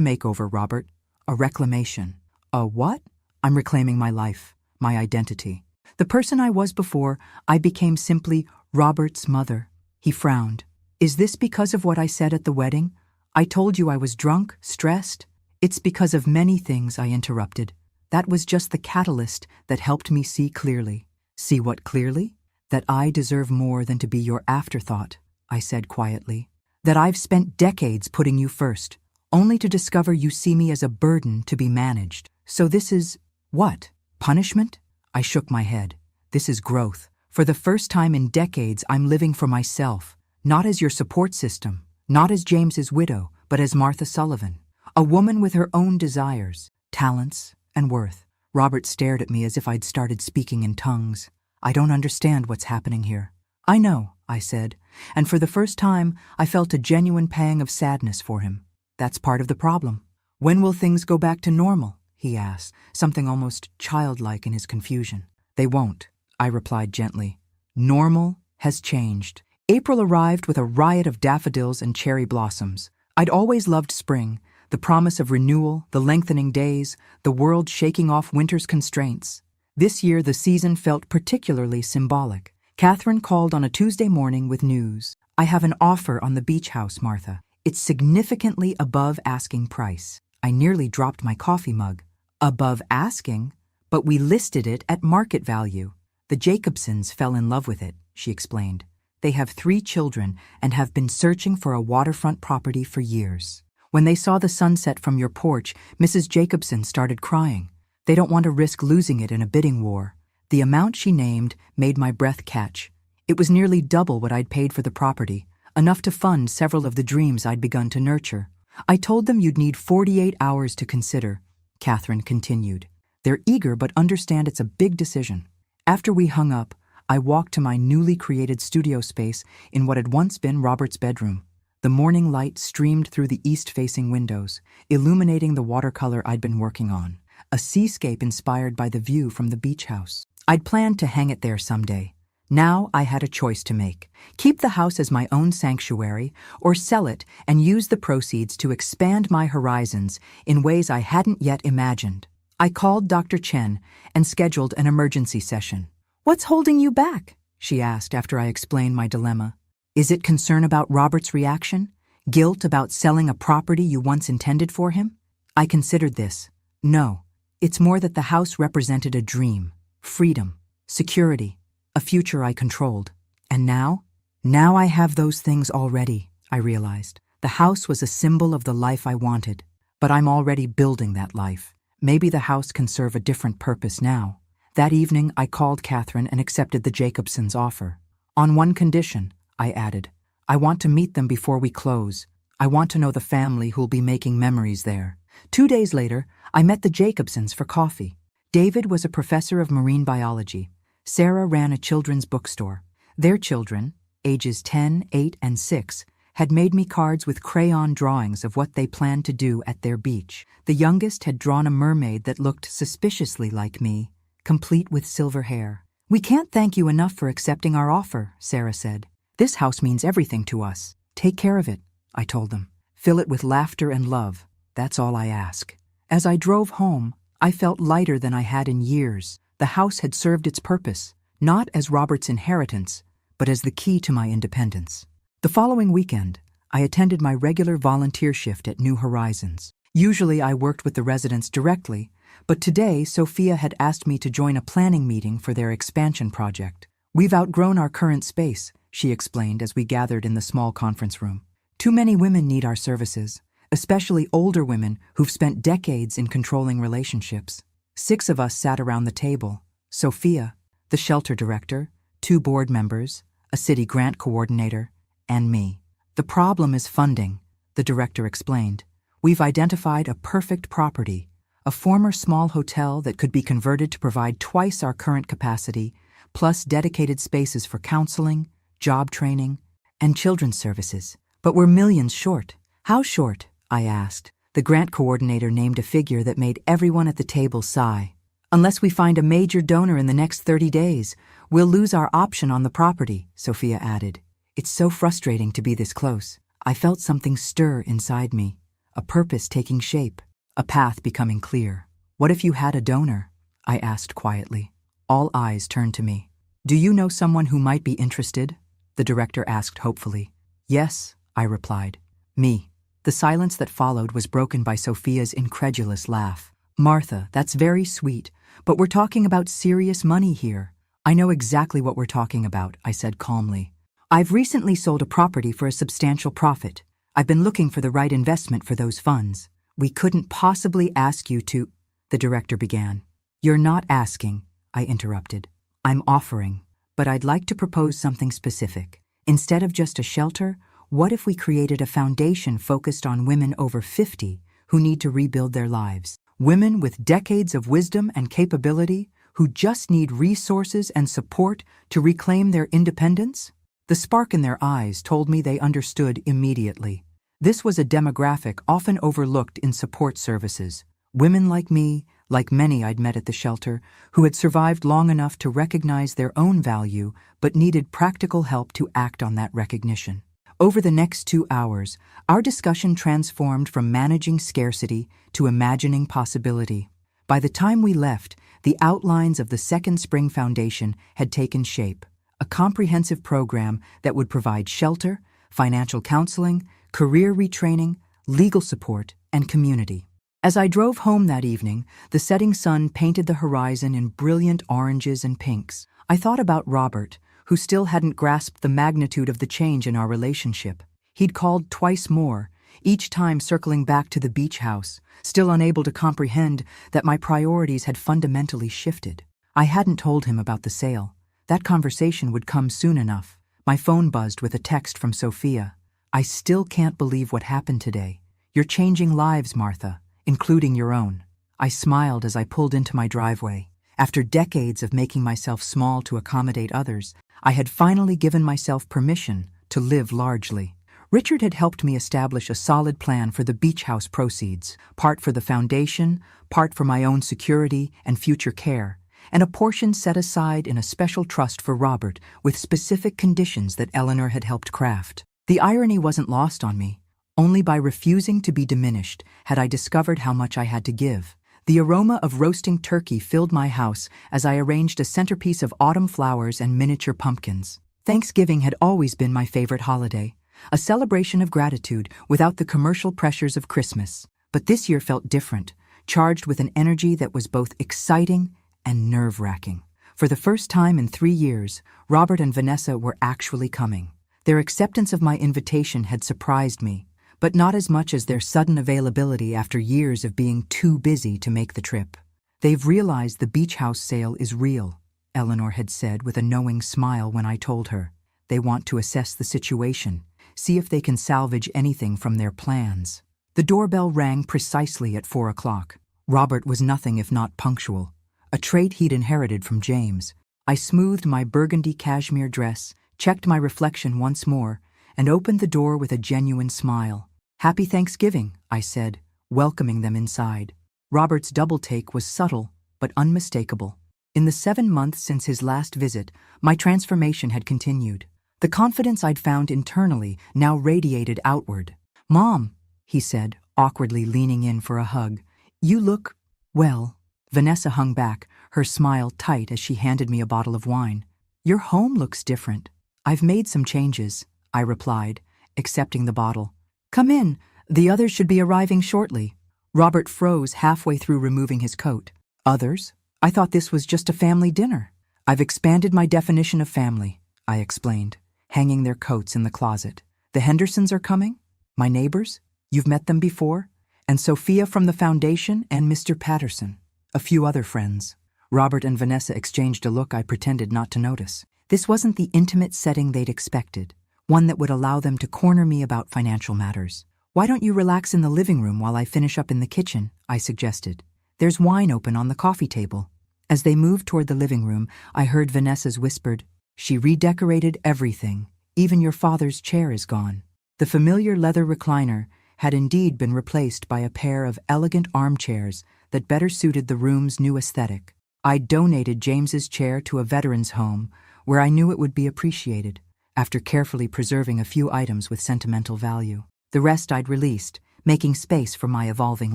makeover, Robert. A reclamation." "A what?" "I'm reclaiming my life, my identity. The person I was before, I became simply Robert's mother." He frowned. "Is this because of what I said at the wedding? I told you I was drunk, stressed?" "It's because of many things," I interrupted. "That was just the catalyst that helped me see clearly." "See what clearly?" "That I deserve more than to be your afterthought," I said quietly. "That I've spent decades putting you first, only to discover you see me as a burden to be managed. So this is, what, punishment?" I shook my head. "This is growth. For the first time in decades, I'm living for myself, not as your support system, not as James's widow, but as Martha Sullivan, a woman with her own desires, talents, and worth." Robert stared at me as if I'd started speaking in tongues. "I don't understand what's happening here." "I know," I said, and for the first time, I felt a genuine pang of sadness for him. "That's part of the problem." "When will things go back to normal?" he asked, something almost childlike in his confusion. "They won't," I replied gently. "Normal has changed." April arrived with a riot of daffodils and cherry blossoms. I'd always loved spring, the promise of renewal, the lengthening days, the world shaking off winter's constraints. This year, the season felt particularly symbolic. Catherine called on a Tuesday morning with news. I have an offer on the beach house, Martha. It's significantly above asking price. I nearly dropped my coffee mug. Above asking? But we listed it at market value. The Jacobsons fell in love with it, she explained. They have 3 children and have been searching for a waterfront property for years. When they saw the sunset from your porch, Mrs. Jacobson started crying. They don't want to risk losing it in a bidding war. The amount she named made my breath catch. It was nearly double what I'd paid for the property, enough to fund several of the dreams I'd begun to nurture. I told them you'd need 48 hours to consider, Catherine continued. They're eager but understand it's a big decision. After we hung up, I walked to my newly created studio space in what had once been Robert's bedroom. The morning light streamed through the east-facing windows, illuminating the watercolor I'd been working on, a seascape inspired by the view from the beach house. I'd planned to hang it there someday. Now I had a choice to make: keep the house as my own sanctuary, or sell it and use the proceeds to expand my horizons in ways I hadn't yet imagined. I called Dr. Chen and scheduled an emergency session. "What's holding you back?" she asked after I explained my dilemma. "Is it concern about Robert's reaction? Guilt about selling a property you once intended for him?" I considered this. No, it's more that the house represented a dream, freedom, security, a future I controlled. And now? Now I have those things already, I realized. The house was a symbol of the life I wanted, but I'm already building that life. Maybe the house can serve a different purpose now. That evening, I called Catherine and accepted the Jacobsons' offer. On one condition, I added. I want to meet them before we close. I want to know the family who'll be making memories there. 2 days later, I met the Jacobsons for coffee. David was a professor of marine biology. Sarah ran a children's bookstore. Their children, ages 10, 8, and 6, had made me cards with crayon drawings of what they planned to do at their beach. The youngest had drawn a mermaid that looked suspiciously like me, complete with silver hair. "We can't thank you enough for accepting our offer," Sarah said. "This house means everything to us. Take care of it," I told them. "Fill it with laughter and love. That's all I ask." As I drove home, I felt lighter than I had in years. The house had served its purpose, not as Robert's inheritance, but as the key to my independence. The following weekend, I attended my regular volunteer shift at New Horizons. Usually I worked with the residents directly, but today Sophia had asked me to join a planning meeting for their expansion project. "We've outgrown our current space," she explained as we gathered in the small conference room. "Too many women need our services, especially older women who've spent decades in controlling relationships." 6 of us sat around the table: Sophia, the shelter director, 2 board members, a city grant coordinator, and me. "The problem is funding," the director explained. "We've identified a perfect property, a former small hotel that could be converted to provide twice our current capacity, plus dedicated spaces for counseling, job training, and children's services. But we're millions short." "How short?" I asked. The grant coordinator named a figure that made everyone at the table sigh. "Unless we find a major donor in the next 30 days, we'll lose our option on the property," Sophia added. "It's so frustrating to be this close." I felt something stir inside me, a purpose taking shape, a path becoming clear. "What if you had a donor?" I asked quietly. All eyes turned to me. "Do you know someone who might be interested?" the director asked hopefully. "Yes," I replied. "Me." The silence that followed was broken by Sophia's incredulous laugh. "Martha, that's very sweet, but we're talking about serious money here." "I know exactly what we're talking about," I said calmly. "I've recently sold a property for a substantial profit. I've been looking for the right investment for those funds." "We couldn't possibly ask you to," the director began. "You're not asking," I interrupted. "I'm offering, but I'd like to propose something specific. Instead of just a shelter, what if we created a foundation focused on women over 50 who need to rebuild their lives? Women with decades of wisdom and capability who just need resources and support to reclaim their independence?" The spark in their eyes told me they understood immediately. This was a demographic often overlooked in support services. Women like me, like many I'd met at the shelter, who had survived long enough to recognize their own value but needed practical help to act on that recognition. Over the next 2 hours, our discussion transformed from managing scarcity to imagining possibility. By the time we left, the outlines of the Second Spring Foundation had taken shape. a comprehensive program that would provide shelter, financial counseling, career retraining, legal support, and community. As I drove home that evening, the setting sun painted the horizon in brilliant oranges and pinks. I thought about Robert, who still hadn't grasped the magnitude of the change in our relationship. He'd called twice more, each time circling back to the beach house, still unable to comprehend that my priorities had fundamentally shifted. I hadn't told him about the sale. That conversation would come soon enough. My phone buzzed with a text from Sophia. "I still can't believe what happened today. You're changing lives, Martha, including your own." I smiled as I pulled into my driveway. After decades of making myself small to accommodate others, I had finally given myself permission to live largely. Richard had helped me establish a solid plan for the beach house proceeds, part for the foundation, part for my own security and future care, and a portion set aside in a special trust for Robert with specific conditions that Eleanor had helped craft. The irony wasn't lost on me. Only by refusing to be diminished had I discovered how much I had to give. The aroma of roasting turkey filled my house as I arranged a centerpiece of autumn flowers and miniature pumpkins. Thanksgiving had always been my favorite holiday, a celebration of gratitude without the commercial pressures of Christmas. But this year felt different, charged with an energy that was both exciting and nerve-wracking. For the first time in 3 years, Robert and Vanessa were actually coming. Their acceptance of my invitation had surprised me, but not as much as their sudden availability after years of being too busy to make the trip. "They've realized the beach house sale is real," Eleanor had said with a knowing smile when I told her. "They want to assess the situation, see if they can salvage anything from their plans." The doorbell rang precisely at 4 o'clock. Robert was nothing if not punctual, a trait he'd inherited from James. I smoothed my burgundy cashmere dress, checked my reflection once more, and opened the door with a genuine smile. "Happy Thanksgiving," I said, welcoming them inside. Robert's double-take was subtle but unmistakable. In the 7 months since his last visit, my transformation had continued. The confidence I'd found internally now radiated outward. "Mom," he said, awkwardly leaning in for a hug, "you look, well." Vanessa hung back, her smile tight as she handed me a bottle of wine. "Your home looks different." "I've made some changes," I replied, accepting the bottle. "Come in, the others should be arriving shortly." Robert froze halfway through removing his coat. "Others? I thought this was just a family dinner." "I've expanded my definition of family," I explained, hanging their coats in the closet. "The Hendersons are coming? My neighbors? You've met them before? And Sophia from the foundation and Mr. Patterson. A few other friends." Robert and Vanessa exchanged a look I pretended not to notice. This wasn't the intimate setting they'd expected, one that would allow them to corner me about financial matters. "Why don't you relax in the living room while I finish up in the kitchen?" I suggested. "There's wine open on the coffee table." As they moved toward the living room, I heard Vanessa's whispered, "She redecorated everything. Even your father's chair is gone." The familiar leather recliner had indeed been replaced by a pair of elegant armchairs that better suited the room's new aesthetic. I'd donated James's chair to a veteran's home where I knew it would be appreciated, after carefully preserving a few items with sentimental value. The rest I'd released, making space for my evolving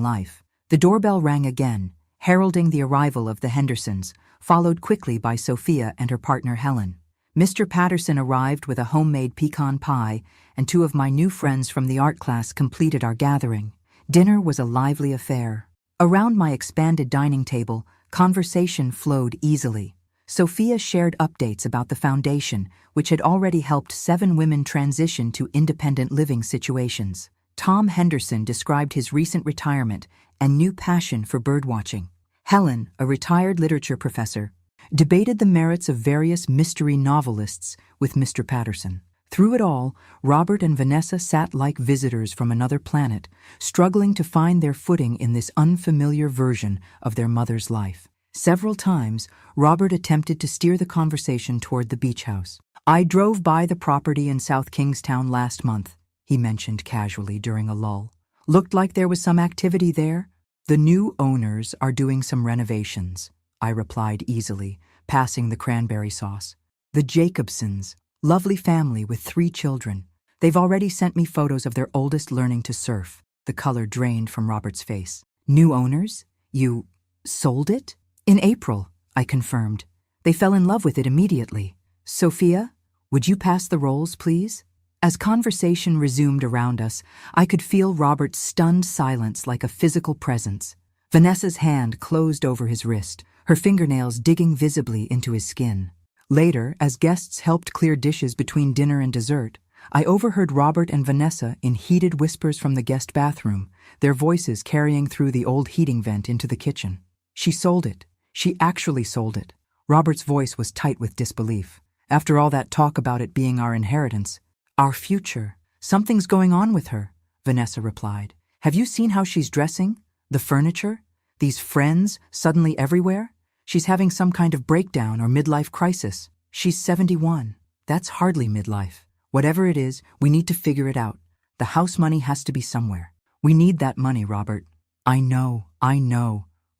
life. The doorbell rang again, heralding the arrival of the Hendersons, followed quickly by Sophia and her partner Helen. Mr. Patterson arrived with a homemade pecan pie, and 2 of my new friends from the art class completed our gathering. Dinner was a lively affair. Around my expanded dining table, conversation flowed easily. Sophia shared updates about the foundation, which had already helped 7 women transition to independent living situations. Tom Henderson described his recent retirement and new passion for birdwatching. Helen, a retired literature professor, debated the merits of various mystery novelists with Mr. Patterson. Through it all, Robert and Vanessa sat like visitors from another planet, struggling to find their footing in this unfamiliar version of their mother's life. Several times, Robert attempted to steer the conversation toward the beach house. "I drove by the property in South Kingstown last month," he mentioned casually during a lull. "Looked like there was some activity there." "The new owners are doing some renovations," I replied easily, passing the cranberry sauce. "The Jacobsons, lovely family with 3 children. They've already sent me photos of their oldest learning to surf." The color drained from Robert's face. "New owners? You sold it?" "In April," I confirmed. "They fell in love with it immediately." Sophia, would you pass the rolls, please? As conversation resumed around us, I could feel Robert's stunned silence like a physical presence. Vanessa's hand closed over his wrist, her fingernails digging visibly into his skin. Later, as guests helped clear dishes between dinner and dessert, I overheard Robert and Vanessa in heated whispers from the guest bathroom, their voices carrying through the old heating vent into the kitchen. She sold it. She actually sold it. Robert's voice was tight with disbelief. After all that talk about it being our inheritance, our future, something's going on with her, Vanessa replied. Have you seen how she's dressing? The furniture? These friends suddenly everywhere? She's having some kind of breakdown or midlife crisis. She's 71. That's hardly midlife. Whatever it is, we need to figure it out. The house money has to be somewhere. We need that money, Robert. I know,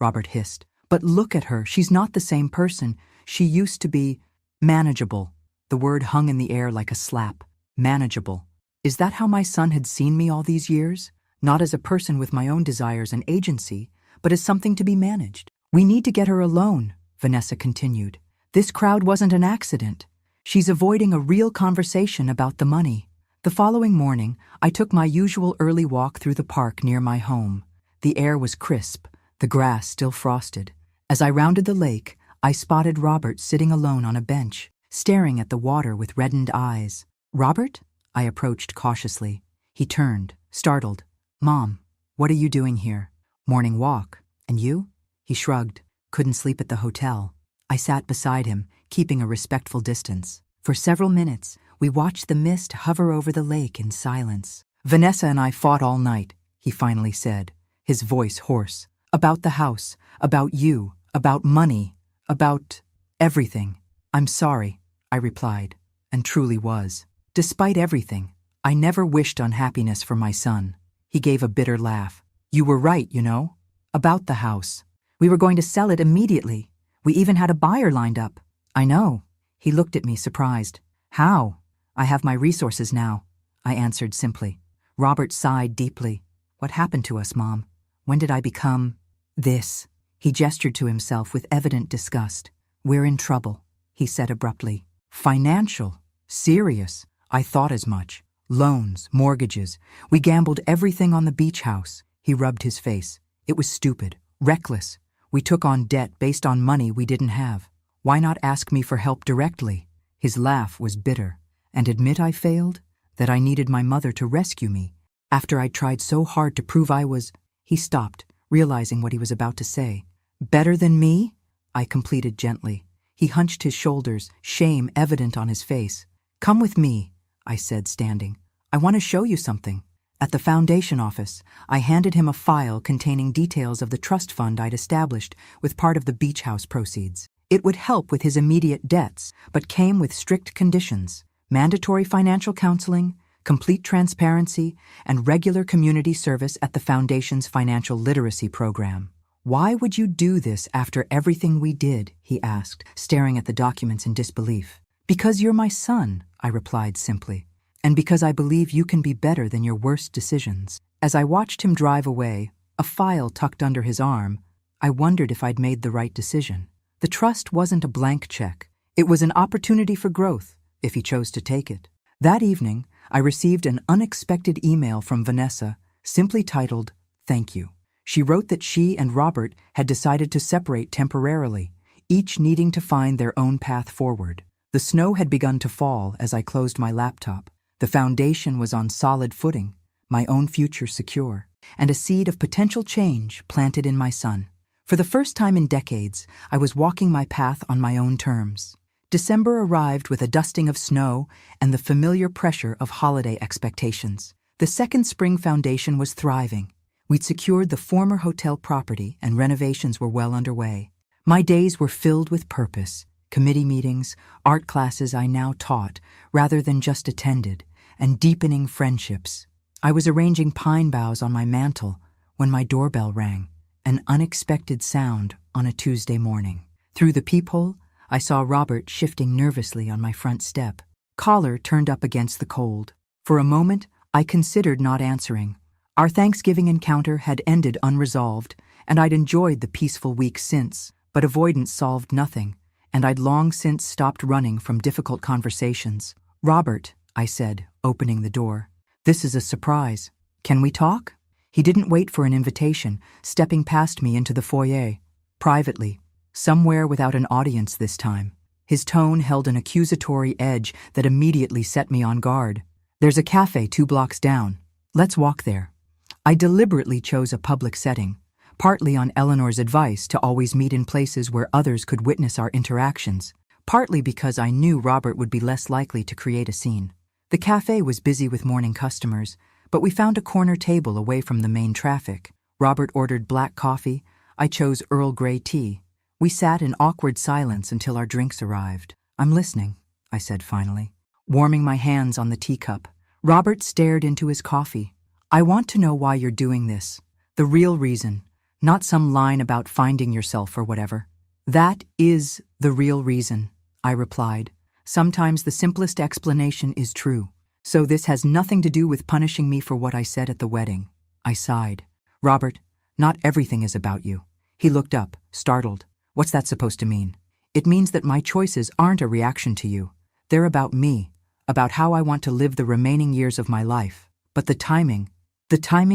Robert hissed. But look at her, she's not the same person. She used to be manageable. The word hung in the air like a slap. Manageable. Is that how my son had seen me all these years? Not as a person with my own desires and agency, but as something to be managed. We need to get her alone, Vanessa continued. This crowd wasn't an accident. She's avoiding a real conversation about the money. The following morning, I took my usual early walk through the park near my home. The air was crisp, the grass still frosted. As I rounded the lake, I spotted Robert sitting alone on a bench, staring at the water with reddened eyes. Robert? I approached cautiously. He turned, startled. Mom, what are you doing here? Morning walk. And you? He shrugged. Couldn't sleep at the hotel. I sat beside him, keeping a respectful distance. For several minutes, we watched the mist hover over the lake in silence. Vanessa and I fought all night, he finally said, his voice hoarse. About the house, about you, about money, about everything. I'm sorry, I replied, and truly was. Despite everything, I never wished unhappiness for my son. He gave a bitter laugh. You were right, you know. About the house. We were going to sell it immediately. We even had a buyer lined up. I know. He looked at me surprised. How? I have my resources now, I answered simply. Robert sighed deeply. What happened to us, Mom? When did I become this? He gestured to himself with evident disgust. We're in trouble, he said abruptly. Financial? Serious? I thought as much. Loans, mortgages. We gambled everything on the beach house. He rubbed his face. It was stupid, reckless. We took on debt based on money we didn't have. Why not ask me for help directly? His laugh was bitter. And admit I failed? That I needed my mother to rescue me? After I'd tried so hard to prove I was… He stopped, realizing what he was about to say. Better than me? I completed gently. He hunched his shoulders, shame evident on his face. Come with me, I said, standing. I want to show you something. At the foundation office, I handed him a file containing details of the trust fund I'd established with part of the beach house proceeds. It would help with his immediate debts, but came with strict conditions: mandatory financial counseling, complete transparency, and regular community service at the foundation's financial literacy program. Why would you do this after everything we did? He asked, staring at the documents in disbelief. Because you're my son, I replied simply, and because I believe you can be better than your worst decisions. As I watched him drive away, a file tucked under his arm, I wondered if I'd made the right decision. The trust wasn't a blank check. It was an opportunity for growth, if he chose to take it. That evening, I received an unexpected email from Vanessa, simply titled, "Thank you." She wrote that she and Robert had decided to separate temporarily, each needing to find their own path forward. The snow had begun to fall as I closed my laptop. The foundation was on solid footing, my own future secure, and a seed of potential change planted in my son. For the first time in decades, I was walking my path on my own terms. December arrived with a dusting of snow and the familiar pressure of holiday expectations. The Second Spring Foundation was thriving. We'd secured the former hotel property and renovations were well underway. My days were filled with purpose, committee meetings, art classes I now taught rather than just attended, and deepening friendships. I was arranging pine boughs on my mantel when my doorbell rang, an unexpected sound on a Tuesday morning. Through the peephole, I saw Robert shifting nervously on my front step, collar turned up against the cold. For a moment, I considered not answering. Our Thanksgiving encounter had ended unresolved, and I'd enjoyed the peaceful week since, but avoidance solved nothing. and I'd long since stopped running from difficult conversations. "Robert," I said, opening the door. "This is a surprise. Can we talk?" He didn't wait for an invitation, stepping past me into the foyer. Privately, somewhere without an audience this time. His tone held an accusatory edge that immediately set me on guard. "There's a cafe 2 blocks down. Let's walk there." I deliberately chose a public setting, partly on Eleanor's advice to always meet in places where others could witness our interactions, partly because I knew Robert would be less likely to create a scene. The cafe was busy with morning customers, but we found a corner table away from the main traffic. Robert ordered black coffee. I chose Earl Grey tea. We sat in awkward silence until our drinks arrived. "I'm listening," I said finally, warming my hands on the teacup. Robert stared into his coffee. "I want to know why you're doing this. The real reason, not some line about finding yourself or whatever." "That is the real reason," I replied. "Sometimes the simplest explanation is true. So this has nothing to do with punishing me for what I said at the wedding." I sighed. "Robert, not everything is about you." He looked up, startled. "What's that supposed to mean?" "It means that my choices aren't a reaction to you. They're about me, about how I want to live the remaining years of my life. But the timing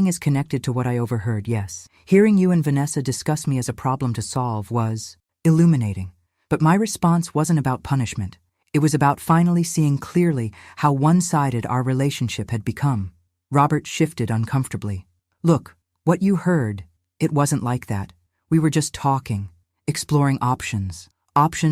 is connected to what I overheard, yes. Hearing you and Vanessa discuss me as a problem to solve was illuminating. But my response wasn't about punishment. It was about finally seeing clearly how one-sided our relationship had become." Robert shifted uncomfortably. "Look, what you heard, it wasn't like that. We were just talking, exploring options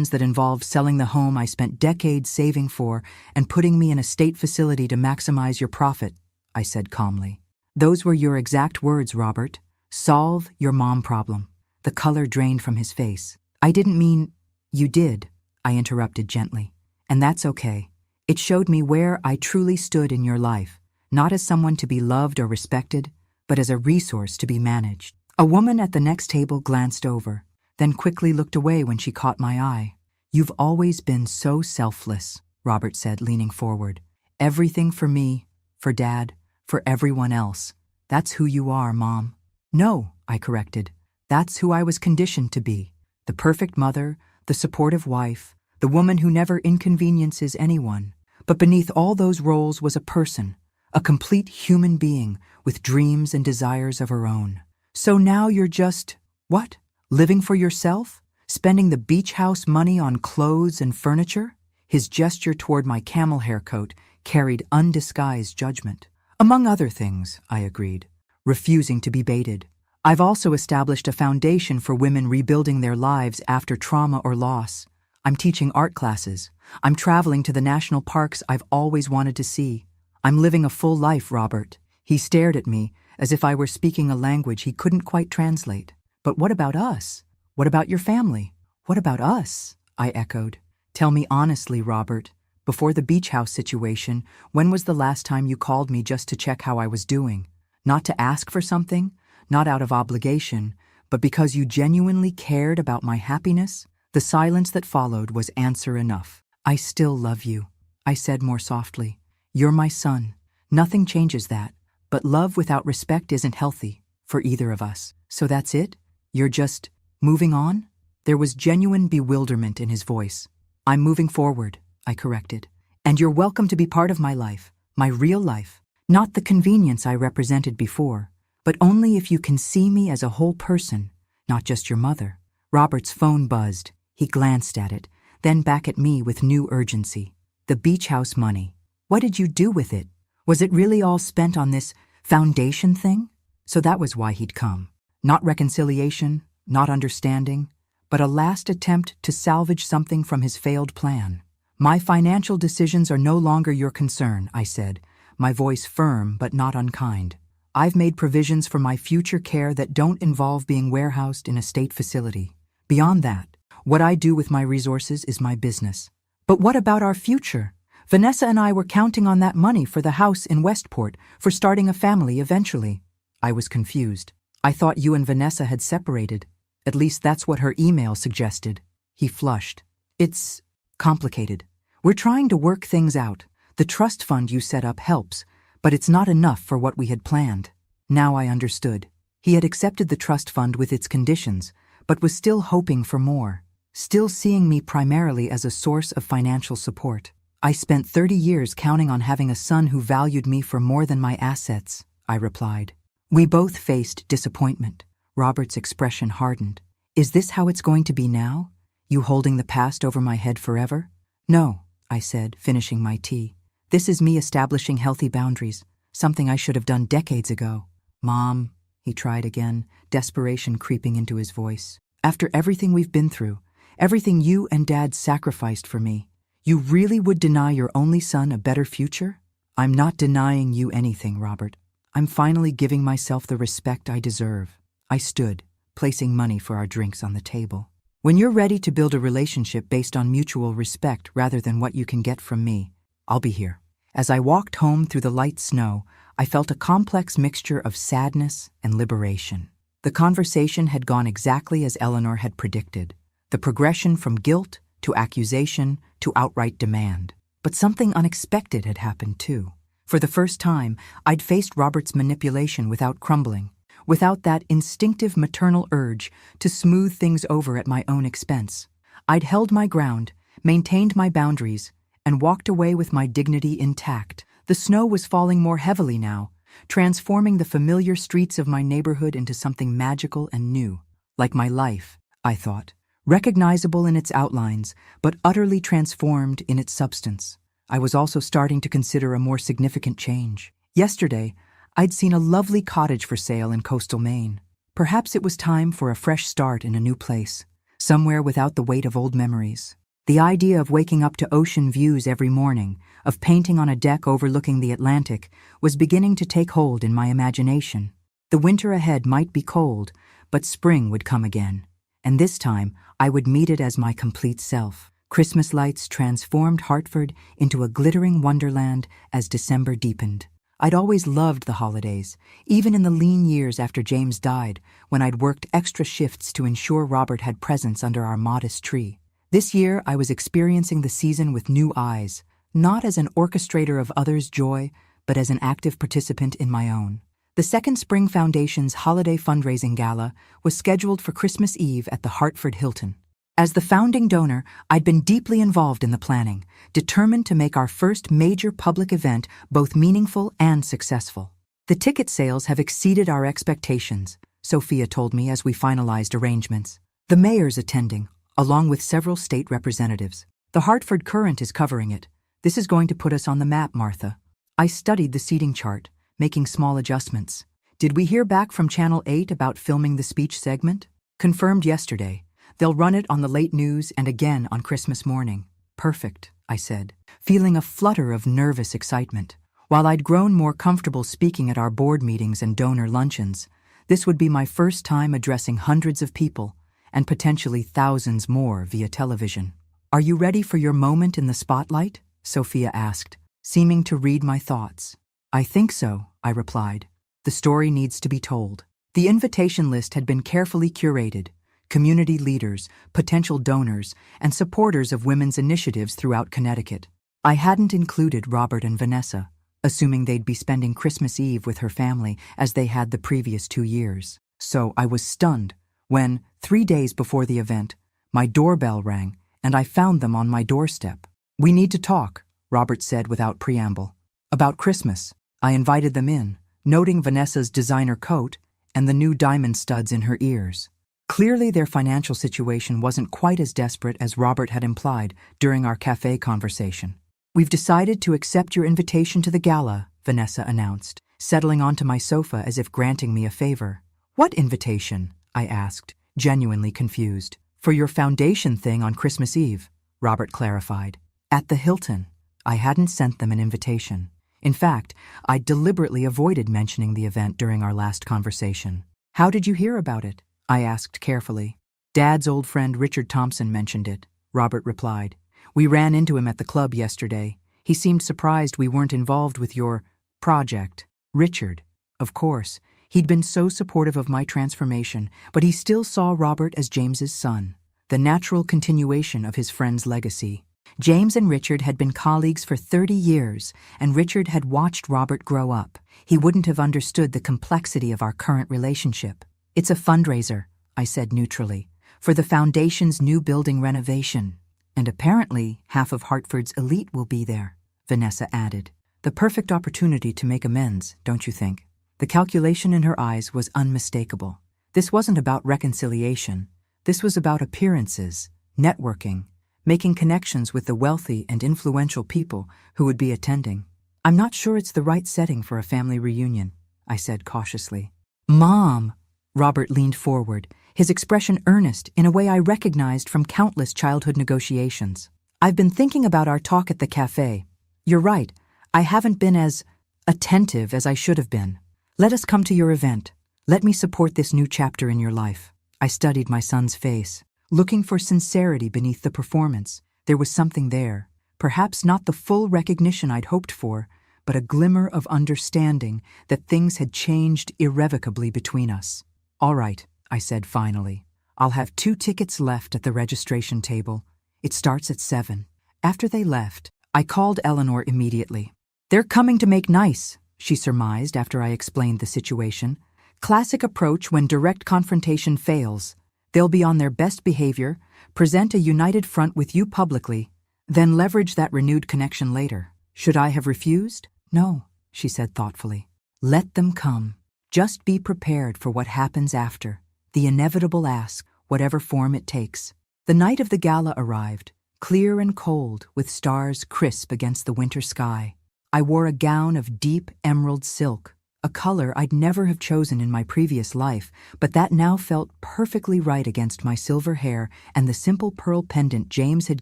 that involved selling the home I spent decades saving for and putting me in a state facility to maximize your profit," I said calmly. "Those were your exact words, Robert. Solve your mom problem." The color drained from his face. "I didn't mean—" "You did," I interrupted gently. "And that's okay. It showed me where I truly stood in your life, not as someone to be loved or respected, but as a resource to be managed." A woman at the next table glanced over, then quickly looked away when she caught my eye. "You've always been so selfless," Robert said, leaning forward. "Everything for me, for Dad, for everyone else. That's who you are, Mom." "No," I corrected. "That's who I was conditioned to be. The perfect mother, the supportive wife, the woman who never inconveniences anyone. But beneath all those roles was a person, a complete human being with dreams and desires of her own. So now you're just, what? Living for yourself? Spending the beach house money on clothes and furniture?" His gesture toward my camel hair coat carried undisguised judgment. "Among other things," I agreed, refusing to be baited. "I've also established a foundation for women rebuilding their lives after trauma or loss. I'm teaching art classes. I'm traveling to the national parks I've always wanted to see. I'm living a full life, Robert." He stared at me as if I were speaking a language he couldn't quite translate. "But what about us? What about your family? What about us?" I echoed. "Tell me honestly, Robert, before the beach house situation, when was the last time you called me just to check how I was doing? Not to ask for something, not out of obligation, but because you genuinely cared about my happiness?" The silence that followed was answer enough. "I still love you," I said more softly. "You're my son. Nothing changes that. But love without respect isn't healthy for either of us. So that's it? You're just moving on?" There was genuine bewilderment in his voice. "I'm moving forward," I corrected. "And you're welcome to be part of my life, my real life. Not the convenience I represented before, but only if you can see me as a whole person, not just your mother." Robert's phone buzzed. He glanced at it, then back at me with new urgency. "The beach house money. What did you do with it? Was it really all spent on this foundation thing?" So that was why he'd come. Not reconciliation, not understanding, but a last attempt to salvage something from his failed plan. "My financial decisions are no longer your concern," I said, my voice firm but not unkind. "I've made provisions for my future care that don't involve being warehoused in a state facility. Beyond that, what I do with my resources is my business." "But what about our future? Vanessa and I were counting on that money for the house in Westport, for starting a family eventually." I was confused. "I thought you and Vanessa had separated. At least that's what her email suggested." He flushed. "It's complicated. We're trying to work things out. The trust fund you set up helps, but it's not enough for what we had planned." Now I understood. He had accepted the trust fund with its conditions, but was still hoping for more. still seeing me primarily as a source of financial support. I spent 30 years counting on having a son who valued me for more than my assets, I replied. We both faced disappointment. Robert's expression hardened. Is this how it's going to be now? You holding the past over my head forever? No, I said, finishing my tea. This is me establishing healthy boundaries, something I should have done decades ago. Mom, he tried again, desperation creeping into his voice. After everything we've been through, everything you and Dad sacrificed for me, you really would deny your only son a better future? I'm not denying you anything, Robert. I'm finally giving myself the respect I deserve. I stood, placing money for our drinks on the table. When you're ready to build a relationship based on mutual respect rather than what you can get from me, I'll be here. As I walked home through the light snow, I felt a complex mixture of sadness and liberation. The conversation had gone exactly as Eleanor had predicted, the progression from guilt to accusation to outright demand. But something unexpected had happened too. For the first time, I'd faced Robert's manipulation without crumbling, without that instinctive maternal urge to smooth things over at my own expense. I'd held my ground, maintained my boundaries, and walked away with my dignity intact. The snow was falling more heavily now, transforming the familiar streets of my neighborhood into something magical and new. Like my life, I thought, recognizable in its outlines, but utterly transformed in its substance. I was also starting to consider a more significant change. Yesterday, I'd seen a lovely cottage for sale in coastal Maine. Perhaps it was time for a fresh start in a new place, somewhere without the weight of old memories. The idea of waking up to ocean views every morning, of painting on a deck overlooking the Atlantic, was beginning to take hold in my imagination. The winter ahead might be cold, but spring would come again, and this time I would meet it as my complete self. Christmas lights transformed Hartford into a glittering wonderland as December deepened. I'd always loved the holidays, even in the lean years after James died, when I'd worked extra shifts to ensure Robert had presents under our modest tree. This year, I was experiencing the season with new eyes, not as an orchestrator of others' joy, but as an active participant in my own. The Second Spring Foundation's holiday fundraising gala was scheduled for Christmas Eve at the Hartford Hilton. As the founding donor, I'd been deeply involved in the planning, determined to make our first major public event both meaningful and successful. The ticket sales have exceeded our expectations, Sophia told me as we finalized arrangements. The mayor's attending, along with several state representatives. The Hartford Courant is covering it. This is going to put us on the map, Martha. I studied the seating chart, making small adjustments. Did we hear back from Channel 8 about filming the speech segment? Confirmed yesterday. They'll run it on the late news and again on Christmas morning. Perfect, I said, feeling a flutter of nervous excitement. While I'd grown more comfortable speaking at our board meetings and donor luncheons, this would be my first time addressing hundreds of people, and potentially thousands more via television. Are you ready for your moment in the spotlight? Sophia asked, seeming to read my thoughts. I think so, I replied. The story needs to be told. The invitation list had been carefully curated. Community leaders, potential donors, and supporters of women's initiatives throughout Connecticut. I hadn't included Robert and Vanessa, assuming they'd be spending Christmas Eve with her family as they had the previous 2 years. So I was stunned when, 3 days before the event, my doorbell rang and I found them on my doorstep. We need to talk, Robert said without preamble. About Christmas. I invited them in, noting Vanessa's designer coat and the new diamond studs in her ears. Clearly, their financial situation wasn't quite as desperate as Robert had implied during our cafe conversation. We've decided to accept your invitation to the gala, Vanessa announced, settling onto my sofa as if granting me a favor. What invitation? I asked, genuinely confused. For your foundation thing on Christmas Eve, Robert clarified. At the Hilton. I hadn't sent them an invitation. In fact, I deliberately avoided mentioning the event during our last conversation. How did you hear about it? I asked carefully. Dad's old friend Richard Thompson mentioned it, Robert replied. We ran into him at the club yesterday. He seemed surprised we weren't involved with your project. Richard, of course. He'd been so supportive of my transformation, but he still saw Robert as James's son, the natural continuation of his friend's legacy. James and Richard had been colleagues for 30 years, and Richard had watched Robert grow up. He wouldn't have understood the complexity of our current relationship. It's a fundraiser, I said neutrally. for the foundation's new building renovation. And apparently, half of Hartford's elite will be there, Vanessa added. The perfect opportunity to make amends, don't you think? The calculation in her eyes was unmistakable. This wasn't about reconciliation. This was about appearances, networking, making connections with the wealthy and influential people who would be attending. I'm not sure it's the right setting for a family reunion, I said cautiously. Mom! Robert leaned forward, his expression earnest in a way I recognized from countless childhood negotiations. I've been thinking about our talk at the cafe. You're right, I haven't been as attentive as I should have been. Let us come to your event. Let me support this new chapter in your life. I studied my son's face, looking for sincerity beneath the performance. There was something there, perhaps not the full recognition I'd hoped for, but a glimmer of understanding that things had changed irrevocably between us. All right, I said finally. I'll have 2 tickets left at the registration table. It starts at 7. After they left, I called Eleanor immediately. They're coming to make nice, she surmised after I explained the situation. Classic approach when direct confrontation fails. They'll be on their best behavior, present a united front with you publicly, then leverage that renewed connection later. Should I have refused? No, she said thoughtfully. Let them come. Just be prepared for what happens after, the inevitable ask, whatever form it takes. The night of the gala arrived, clear and cold, with stars crisp against the winter sky. I wore a gown of deep emerald silk, a color I'd never have chosen in my previous life, but that now felt perfectly right against my silver hair and the simple pearl pendant James had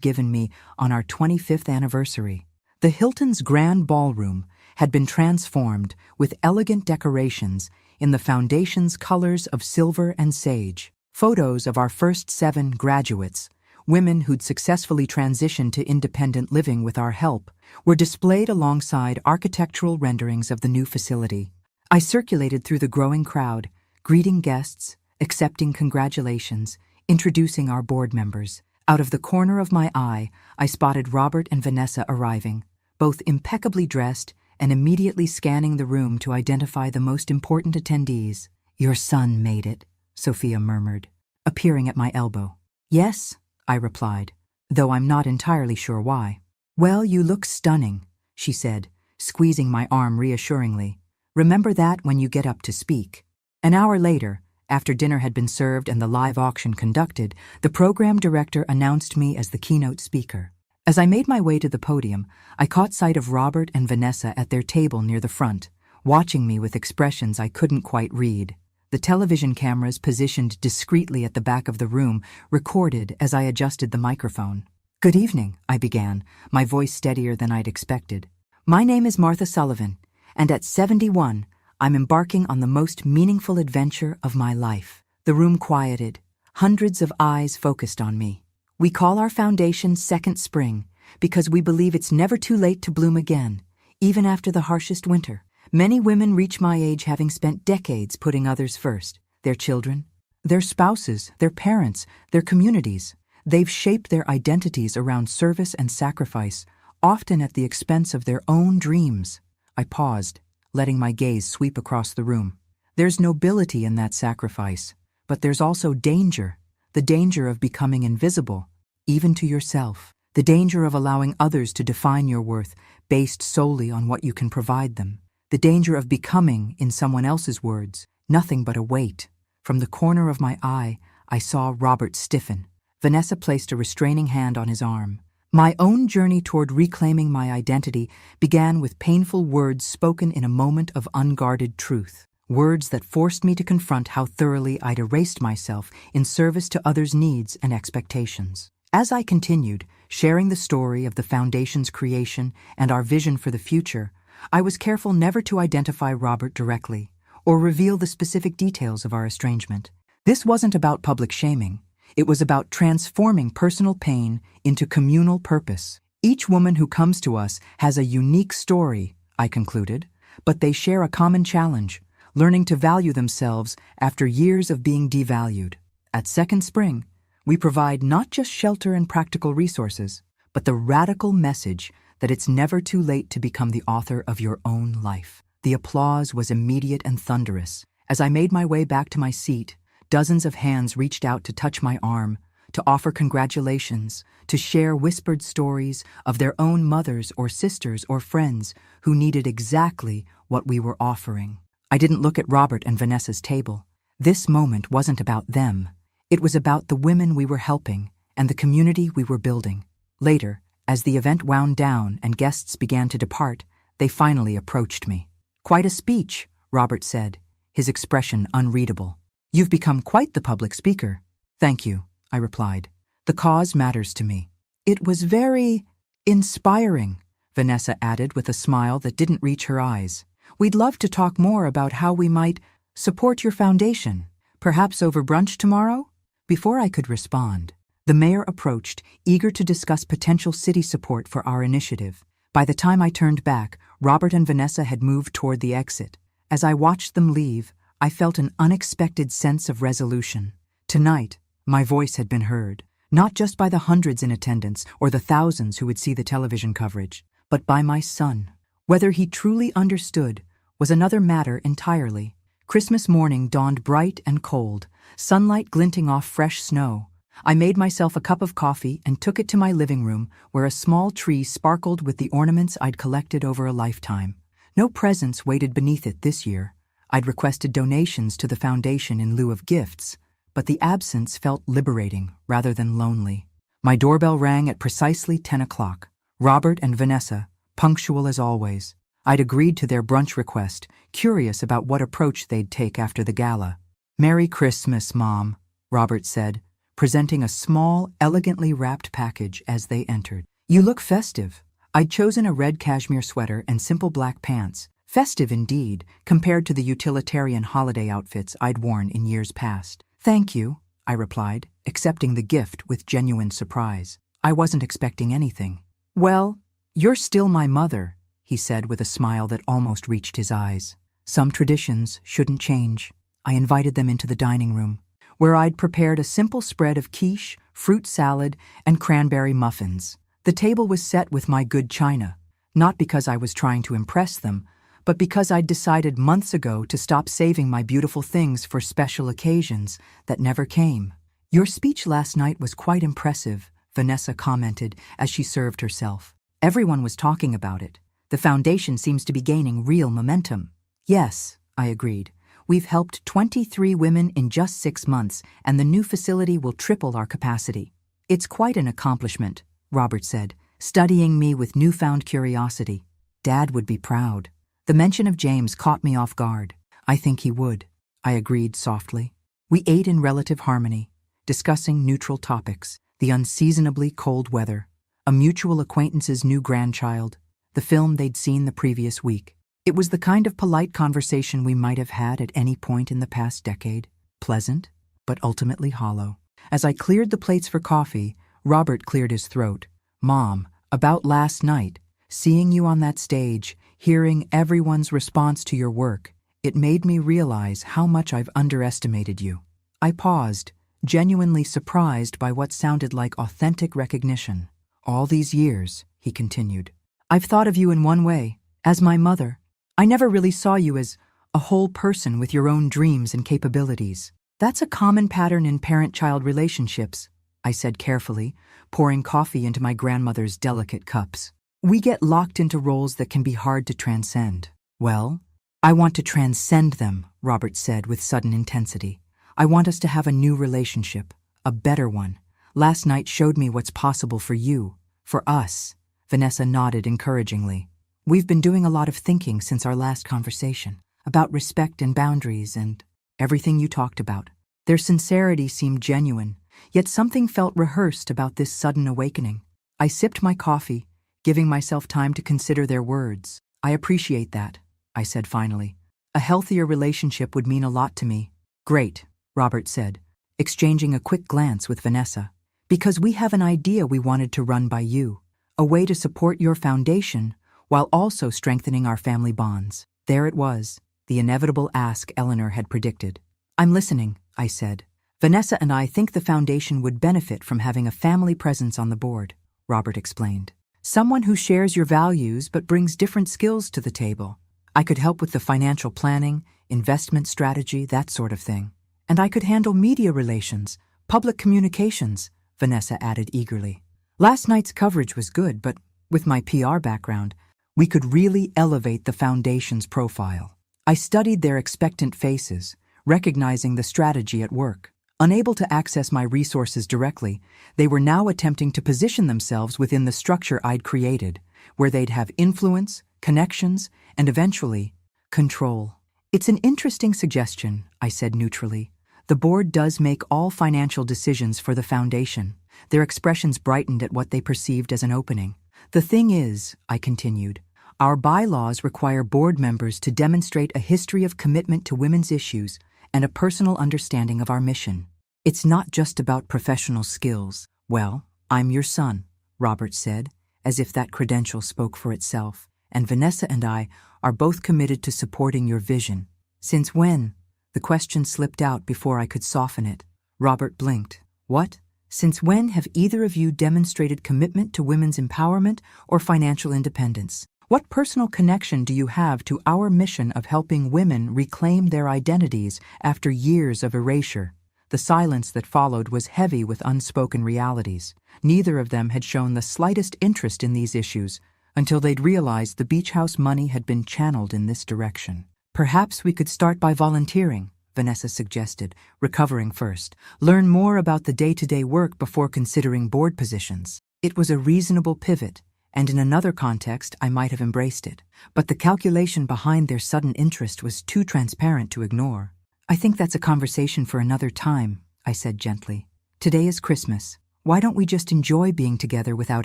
given me on our 25th anniversary. The Hilton's grand ballroom had been transformed with elegant decorations in the foundation's colors of silver and sage. Photos of our first 7 graduates, women who'd successfully transitioned to independent living with our help, were displayed alongside architectural renderings of the new facility. I circulated through the growing crowd, greeting guests, accepting congratulations, introducing our board members. Out of the corner of my eye, I spotted Robert and Vanessa arriving, both impeccably dressed and immediately scanning the room to identify the most important attendees. Your son made it, Sophia murmured, appearing at my elbow. Yes, I replied, though I'm not entirely sure why. Well, you look stunning, she said, squeezing my arm reassuringly. Remember that when you get up to speak. An hour later, after dinner had been served and the live auction conducted, the program director announced me as the keynote speaker. As I made my way to the podium, I caught sight of Robert and Vanessa at their table near the front, watching me with expressions I couldn't quite read. The television cameras positioned discreetly at the back of the room recorded as I adjusted the microphone. Good evening, I began, my voice steadier than I'd expected. My name is Martha Sullivan, and at 71, I'm embarking on the most meaningful adventure of my life. The room quieted, hundreds of eyes focused on me. We call our foundation Second Spring because we believe it's never too late to bloom again, even after the harshest winter. Many women reach my age having spent decades putting others first, their children, their spouses, their parents, their communities. They've shaped their identities around service and sacrifice, often at the expense of their own dreams. I paused, letting my gaze sweep across the room. There's nobility in that sacrifice, but there's also danger, the danger of becoming invisible, even to yourself, the danger of allowing others to define your worth based solely on what you can provide them, the danger of becoming, in someone else's words, nothing but a weight. From the corner of my eye, I saw Robert stiffen. Vanessa placed a restraining hand on his arm. My own journey toward reclaiming my identity began with painful words spoken in a moment of unguarded truth, words that forced me to confront how thoroughly I'd erased myself in service to others' needs and expectations. As I continued, sharing the story of the Foundation's creation and our vision for the future, I was careful never to identify Robert directly or reveal the specific details of our estrangement. This wasn't about public shaming. It was about transforming personal pain into communal purpose. Each woman who comes to us has a unique story, I concluded, but they share a common challenge, learning to value themselves after years of being devalued. At Second Spring, we provide not just shelter and practical resources, but the radical message that it's never too late to become the author of your own life. The applause was immediate and thunderous. As I made my way back to my seat, Dozens of hands reached out to touch my arm, to offer congratulations, to share whispered stories of their own mothers or sisters or friends who needed exactly what we were offering. I didn't look at Robert and Vanessa's table. This moment wasn't about them. It was about the women we were helping and the community we were building. Later, as the event wound down and guests began to depart, they finally approached me. "Quite a speech," Robert said, his expression unreadable. "You've become quite the public speaker." "Thank you," I replied. "The cause matters to me." "It was very inspiring," Vanessa added with a smile that didn't reach her eyes. "We'd love to talk more about how we might support your foundation, perhaps over brunch tomorrow?" Before I could respond, the mayor approached, eager to discuss potential city support for our initiative. By the time I turned back, Robert and Vanessa had moved toward the exit. As I watched them leave, I felt an unexpected sense of resolution. Tonight, my voice had been heard, not just by the hundreds in attendance or the thousands who would see the television coverage, but by my son. Whether he truly understood was another matter entirely. Christmas morning dawned bright and cold, sunlight glinting off fresh snow. I made myself a cup of coffee and took it to my living room, where a small tree sparkled with the ornaments I'd collected over a lifetime. No presents waited beneath it this year. I'd requested donations to the foundation in lieu of gifts, but the absence felt liberating rather than lonely. My doorbell rang at precisely 10 o'clock. Robert and Vanessa, punctual as always. I'd agreed to their brunch request, curious about what approach they'd take after the gala. "Merry Christmas, Mom," Robert said, presenting a small, elegantly wrapped package as they entered. "You look festive." I'd chosen a red cashmere sweater and simple black pants. Festive indeed, compared to the utilitarian holiday outfits I'd worn in years past. "Thank you," I replied, accepting the gift with genuine surprise. I wasn't expecting anything. "Well, you're still my mother," he said with a smile that almost reached his eyes. Some traditions shouldn't change. I invited them into the dining room, where I'd prepared a simple spread of quiche, fruit salad, and cranberry muffins. The table was set with my good china, not because I was trying to impress them, but because I'd decided months ago to stop saving my beautiful things for special occasions that never came. "Your speech last night was quite impressive," Vanessa commented as she served herself. "Everyone was talking about it. The foundation seems to be gaining real momentum." "Yes," I agreed. "We've helped 23 women in just 6 months, and the new facility will triple our capacity." "It's quite an accomplishment," Robert said, studying me with newfound curiosity. "Dad would be proud." The mention of James caught me off guard. "I think he would," I agreed softly. We ate in relative harmony, discussing neutral topics: the unseasonably cold weather, a mutual acquaintance's new grandchild, the film they'd seen the previous week. It was the kind of polite conversation we might have had at any point in the past decade. Pleasant, but ultimately hollow. As I cleared the plates for coffee, Robert cleared his throat. "Mom, about last night, seeing you on that stage, hearing everyone's response to your work, it made me realize how much I've underestimated you." I paused, genuinely surprised by what sounded like authentic recognition. "All these years," he continued, "I've thought of you in one way, as my mother. I never really saw you as a whole person with your own dreams and capabilities. That's a common pattern in parent-child relationships," I said carefully, pouring coffee into my grandmother's delicate cups. "We get locked into roles that can be hard to transcend." "Well, I want to transcend them," Robert said with sudden intensity. "I want us to have a new relationship, a better one. Last night showed me what's possible for you, for us." Vanessa nodded encouragingly. "We've been doing a lot of thinking since our last conversation, about respect and boundaries and everything you talked about." Their sincerity seemed genuine, yet something felt rehearsed about this sudden awakening. I sipped my coffee, giving myself time to consider their words. "I appreciate that," I said finally. "A healthier relationship would mean a lot to me." "Great," Robert said, exchanging a quick glance with Vanessa. "Because we have an idea we wanted to run by you, a way to support your foundation while also strengthening our family bonds." There it was, the inevitable ask Eleanor had predicted. "I'm listening," I said. "Vanessa and I think the foundation would benefit from having a family presence on the board," Robert explained. "Someone who shares your values but brings different skills to the table. I could help with the financial planning, investment strategy, that sort of thing. And I could handle media relations, public communications, Vanessa added eagerly. Last night's coverage was good, but with my PR background, we could really elevate the foundation's profile. I studied their expectant faces, recognizing the strategy at work. Unable to access my resources directly, they were now attempting to position themselves within the structure I'd created, where they'd have influence, connections, and eventually, control. It's an interesting suggestion, I said neutrally. The board does make all financial decisions for the foundation. Their expressions brightened at what they perceived as an opening. The thing is, I continued, our bylaws require board members to demonstrate a history of commitment to women's issues and a personal understanding of our mission. It's not just about professional skills. Well, I'm your son, Robert said, as if that credential spoke for itself, and Vanessa and I are both committed to supporting your vision. Since when? The question slipped out before I could soften it. Robert blinked. What? Since when have either of you demonstrated commitment to women's empowerment or financial independence? What personal connection do you have to our mission of helping women reclaim their identities after years of erasure? The silence that followed was heavy with unspoken realities. Neither of them had shown the slightest interest in these issues until they'd realized the beach house money had been channeled in this direction. Perhaps we could start by volunteering, Vanessa suggested, recovering first. Learn more about the day-to-day work before considering board positions. It was a reasonable pivot, and in another context I might have embraced it. But the calculation behind their sudden interest was too transparent to ignore. I think that's a conversation for another time, I said gently. Today is Christmas. Why don't we just enjoy being together without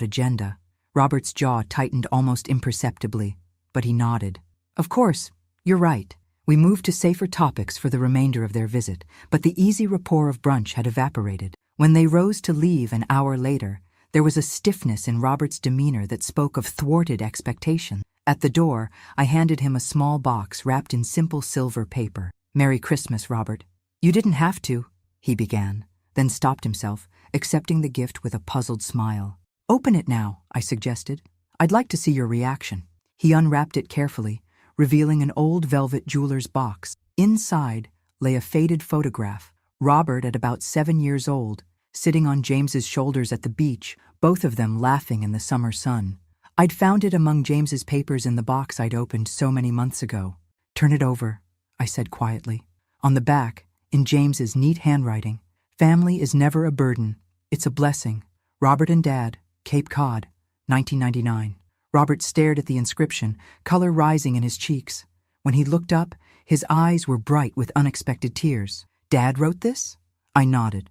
agenda? Robert's jaw tightened almost imperceptibly, but he nodded. Of course, you're right. We moved to safer topics for the remainder of their visit, but the easy rapport of brunch had evaporated. When they rose to leave an hour later, there was a stiffness in Robert's demeanor that spoke of thwarted expectation. At the door, I handed him a small box wrapped in simple silver paper. Merry Christmas, Robert. You didn't have to, he began, then stopped himself, accepting the gift with a puzzled smile. Open it now, I suggested. I'd like to see your reaction. He unwrapped it carefully, revealing an old velvet jeweler's box. Inside lay a faded photograph, Robert at about 7 years old, sitting on James's shoulders at the beach, both of them laughing in the summer sun. I'd found it among James's papers in the box I'd opened so many months ago. Turn it over, I said quietly. On the back, in James's neat handwriting, family is never a burden, it's a blessing. Robert and Dad, Cape Cod, 1999. Robert stared at the inscription, color rising in his cheeks. When he looked up, his eyes were bright with unexpected tears. Dad wrote this? I nodded.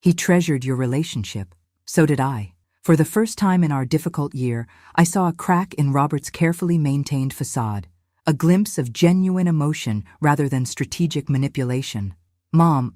He treasured your relationship. So did I. For the first time in our difficult year, I saw a crack in Robert's carefully maintained facade. A glimpse of genuine emotion rather than strategic manipulation. Mom,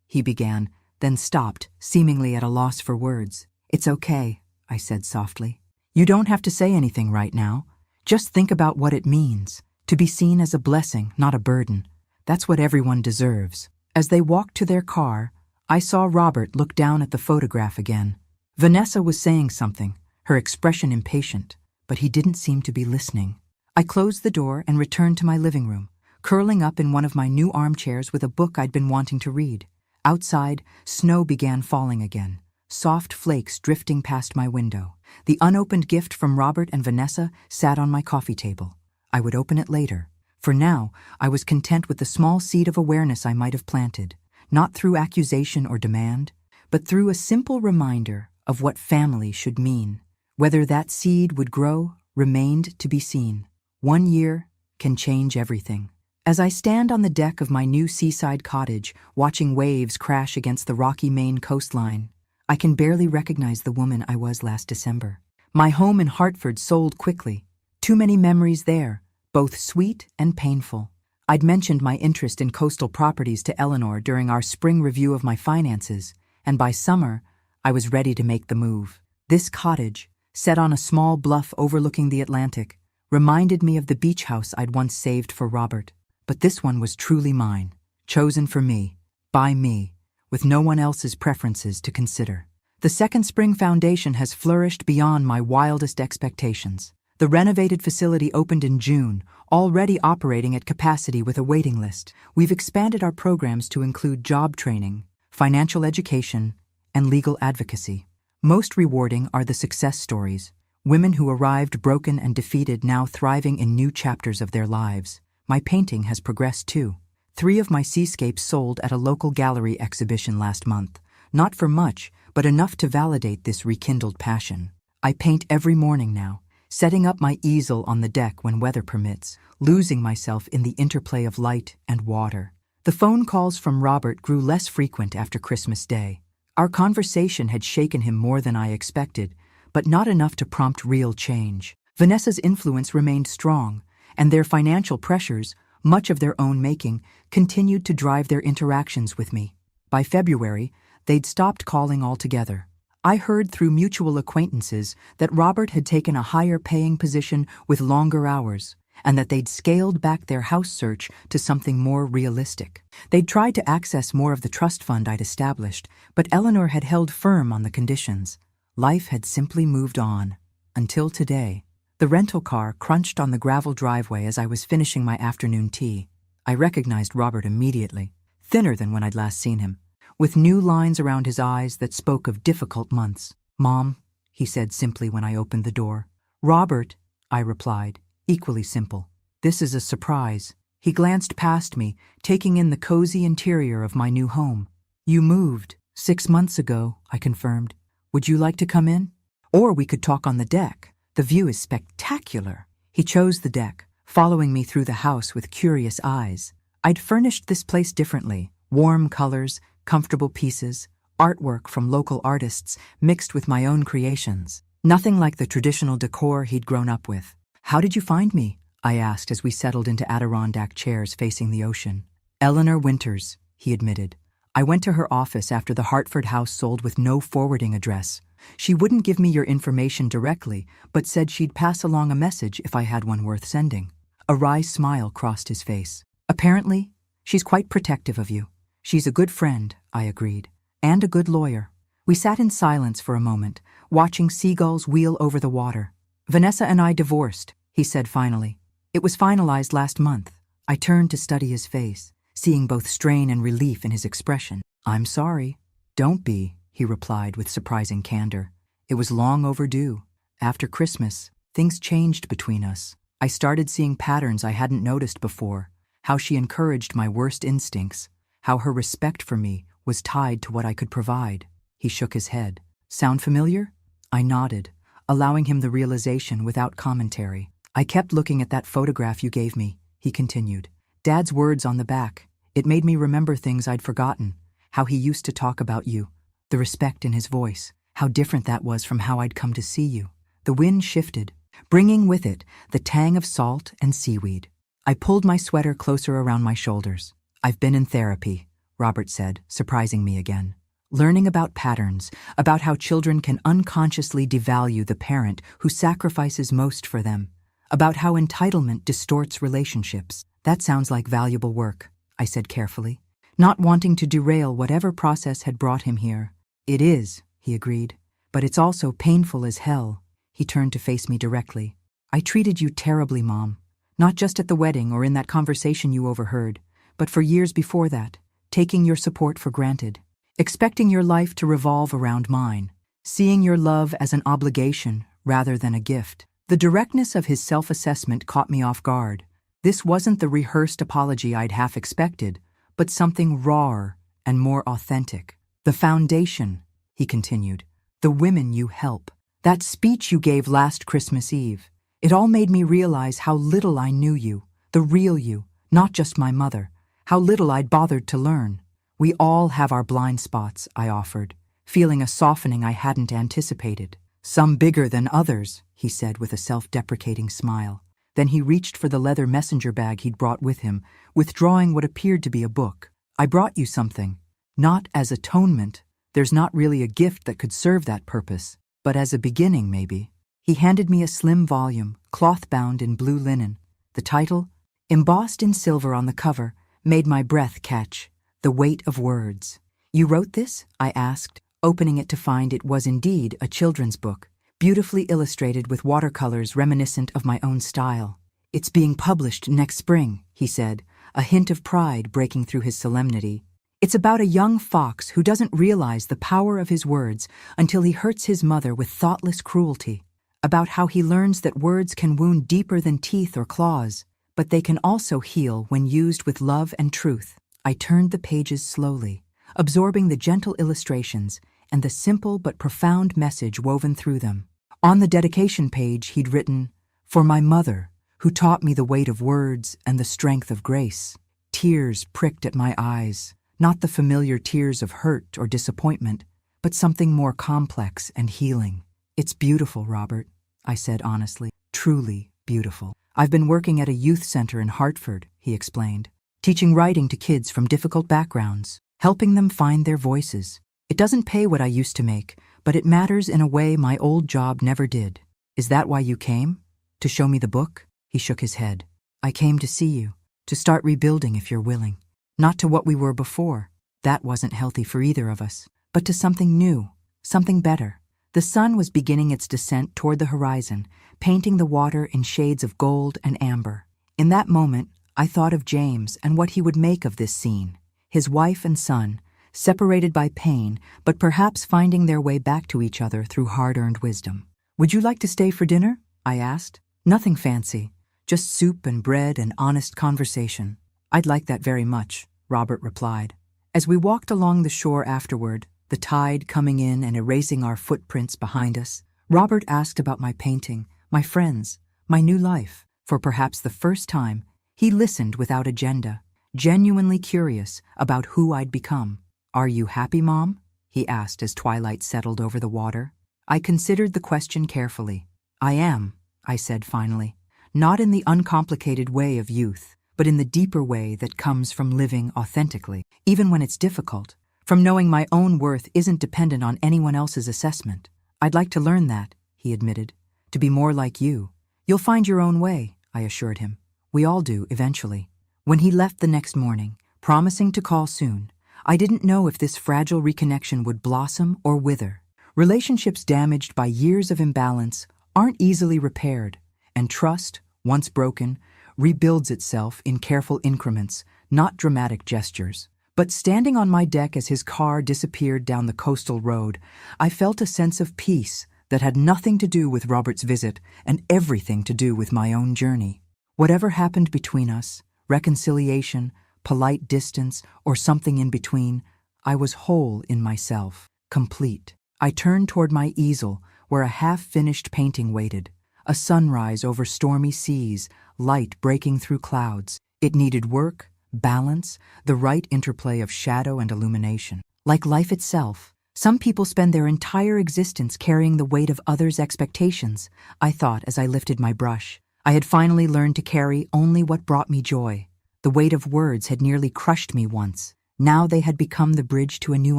he began, then stopped, seemingly at a loss for words. It's okay, I said softly. You don't have to say anything right now. Just think about what it means. To be seen as a blessing, not a burden. That's what everyone deserves. As they walked to their car, I saw Robert look down at the photograph again. Vanessa was saying something, her expression impatient, but he didn't seem to be listening. I closed the door and returned to my living room, curling up in one of my new armchairs with a book I'd been wanting to read. Outside, snow began falling again, soft flakes drifting past my window. The unopened gift from Robert and Vanessa sat on my coffee table. I would open it later. For now, I was content with the small seed of awareness I might have planted, not through accusation or demand, but through a simple reminder of what family should mean. Whether that seed would grow remained to be seen. 1 year can change everything. As I stand on the deck of my new seaside cottage, watching waves crash against the rocky Maine coastline, I can barely recognize the woman I was last December. My home in Hartford sold quickly. Too many memories there, both sweet and painful. I'd mentioned my interest in coastal properties to Eleanor during our spring review of my finances, and by summer, I was ready to make the move. This cottage, set on a small bluff overlooking the Atlantic, reminded me of the beach house I'd once saved for Robert. But this one was truly mine, chosen for me, by me, with no one else's preferences to consider. The Second Spring Foundation has flourished beyond my wildest expectations. The renovated facility opened in June, already operating at capacity with a waiting list. We've expanded our programs to include job training, financial education, and legal advocacy. Most rewarding are the success stories, women who arrived broken and defeated now thriving in new chapters of their lives. My painting has progressed too. 3 of my seascapes sold at a local gallery exhibition last month. Not for much, but enough to validate this rekindled passion. I paint every morning now, setting up my easel on the deck when weather permits, losing myself in the interplay of light and water. The phone calls from Robert grew less frequent after Christmas Day. Our conversation had shaken him more than I expected, but not enough to prompt real change. Vanessa's influence remained strong, and their financial pressures, much of their own making, continued to drive their interactions with me. By February, they'd stopped calling altogether. I heard through mutual acquaintances that Robert had taken a higher-paying position with longer hours, and that they'd scaled back their house search to something more realistic. They'd tried to access more of the trust fund I'd established, but Eleanor had held firm on the conditions. Life had simply moved on. Until today. The rental car crunched on the gravel driveway as I was finishing my afternoon tea. I recognized Robert immediately, thinner than when I'd last seen him, with new lines around his eyes that spoke of difficult months. "Mom," he said simply when I opened the door. "Robert," I replied, equally simple. "This is a surprise." He glanced past me, taking in the cozy interior of my new home. "You moved 6 months ago," I confirmed. "Would you like to come in? Or we could talk on the deck. The view is spectacular." He chose the deck, following me through the house with curious eyes. I'd furnished this place differently. Warm colors, comfortable pieces, artwork from local artists mixed with my own creations. Nothing like the traditional decor he'd grown up with. "How did you find me?" I asked as we settled into Adirondack chairs facing the ocean. "Eleanor Winters," he admitted. "I went to her office after the Hartford house sold with no forwarding address. She wouldn't give me your information directly, but said she'd pass along a message if I had one worth sending." A wry smile crossed his face. "Apparently, she's quite protective of you." "She's a good friend," I agreed, "and a good lawyer." We sat in silence for a moment, watching seagulls wheel over the water. "Vanessa and I divorced," he said finally. "It was finalized last month." I turned to study his face, seeing both strain and relief in his expression. "I'm sorry." "Don't be," he replied with surprising candor. "It was long overdue. After Christmas, things changed between us. I started seeing patterns I hadn't noticed before, how she encouraged my worst instincts, how her respect for me was tied to what I could provide." He shook his head. "Sound familiar?" I nodded, allowing him the realization without commentary. "I kept looking at that photograph you gave me," he continued. "Dad's words on the back. It made me remember things I'd forgotten, how he used to talk about you, the respect in his voice, how different that was from how I'd come to see you." The wind shifted, bringing with it the tang of salt and seaweed. I pulled my sweater closer around my shoulders. "I've been in therapy," Robert said, surprising me again. "Learning about patterns, about how children can unconsciously devalue the parent who sacrifices most for them, about how entitlement distorts relationships." "That sounds like valuable work," I said carefully, not wanting to derail whatever process had brought him here. "It is," he agreed, "but it's also painful as hell." He turned to face me directly. "I treated you terribly, Mom. Not just at the wedding or in that conversation you overheard, but for years before that, taking your support for granted, expecting your life to revolve around mine, seeing your love as an obligation rather than a gift." The directness of his self-assessment caught me off guard. This wasn't the rehearsed apology I'd half expected, but something rawer and more authentic. "The foundation," he continued, "the women you help. That speech you gave last Christmas Eve, it all made me realize how little I knew you, the real you, not just my mother, how little I'd bothered to learn." "We all have our blind spots," I offered, feeling a softening I hadn't anticipated. "Some bigger than others," he said with a self-deprecating smile. Then he reached for the leather messenger bag he'd brought with him, withdrawing what appeared to be a book. "I brought you something. Not as atonement. There's not really a gift that could serve that purpose. But as a beginning, maybe." He handed me a slim volume, cloth-bound in blue linen. The title, embossed in silver on the cover, made my breath catch. "The Weight of Words." "You wrote this?" I asked, opening it to find it was indeed a children's book, beautifully illustrated with watercolors reminiscent of my own style. "It's being published next spring," he said, a hint of pride breaking through his solemnity. "It's about a young fox who doesn't realize the power of his words until he hurts his mother with thoughtless cruelty. About how he learns that words can wound deeper than teeth or claws, but they can also heal when used with love and truth." I turned the pages slowly, absorbing the gentle illustrations and the simple but profound message woven through them. On the dedication page, he'd written, "For my mother, who taught me the weight of words and the strength of grace." Tears pricked at my eyes, not the familiar tears of hurt or disappointment, but something more complex and healing. "It's beautiful, Robert," I said honestly. "Truly beautiful. I've been working at a youth center in Hartford," he explained, "teaching writing to kids from difficult backgrounds, helping them find their voices. It doesn't pay what I used to make, but it matters in a way my old job never did." "Is that why you came? To show me the book?" He shook his head. "I came to see you, to start rebuilding if you're willing. Not to what we were before. That wasn't healthy for either of us. But to something new, something better." The sun was beginning its descent toward the horizon, painting the water in shades of gold and amber. In that moment, I thought of James and what he would make of this scene. His wife and son, separated by pain, but perhaps finding their way back to each other through hard-earned wisdom. "Would you like to stay for dinner?" I asked. "Nothing fancy, just soup and bread and honest conversation." "I'd like that very much," Robert replied. As we walked along the shore afterward, the tide coming in and erasing our footprints behind us, Robert asked about my painting, my friends, my new life. For perhaps the first time, he listened without agenda, genuinely curious about who I'd become. "Are you happy, Mom?" he asked as twilight settled over the water. I considered the question carefully. "I am," I said finally, "not in the uncomplicated way of youth, but in the deeper way that comes from living authentically, even when it's difficult, from knowing my own worth isn't dependent on anyone else's assessment. I'd like to learn that," he admitted, "to be more like you." "You'll find your own way," I assured him. "We all do, eventually." When he left the next morning, promising to call soon, I didn't know if this fragile reconnection would blossom or wither. Relationships damaged by years of imbalance aren't easily repaired, and trust, once broken, rebuilds itself in careful increments, not dramatic gestures. But standing on my deck as his car disappeared down the coastal road, I felt a sense of peace that had nothing to do with Robert's visit and everything to do with my own journey. Whatever happened between us, reconciliation, polite distance, or something in between, I was whole in myself, complete. I turned toward my easel, where a half-finished painting waited, a sunrise over stormy seas, light breaking through clouds. It needed work, balance, the right interplay of shadow and illumination. Like life itself, some people spend their entire existence carrying the weight of others' expectations, I thought as I lifted my brush. I had finally learned to carry only what brought me joy. The weight of words had nearly crushed me once. Now they had become the bridge to a new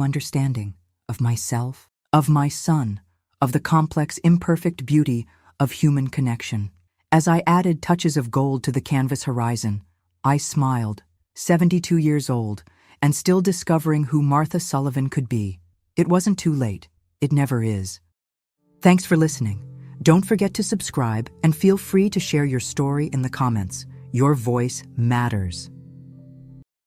understanding of myself, of my son, of the complex, imperfect beauty of human connection. As I added touches of gold to the canvas horizon, I smiled, 72 years old, and still discovering who Martha Sullivan could be. It wasn't too late. It never is. Thanks for listening. Don't forget to subscribe and feel free to share your story in the comments. Your voice matters.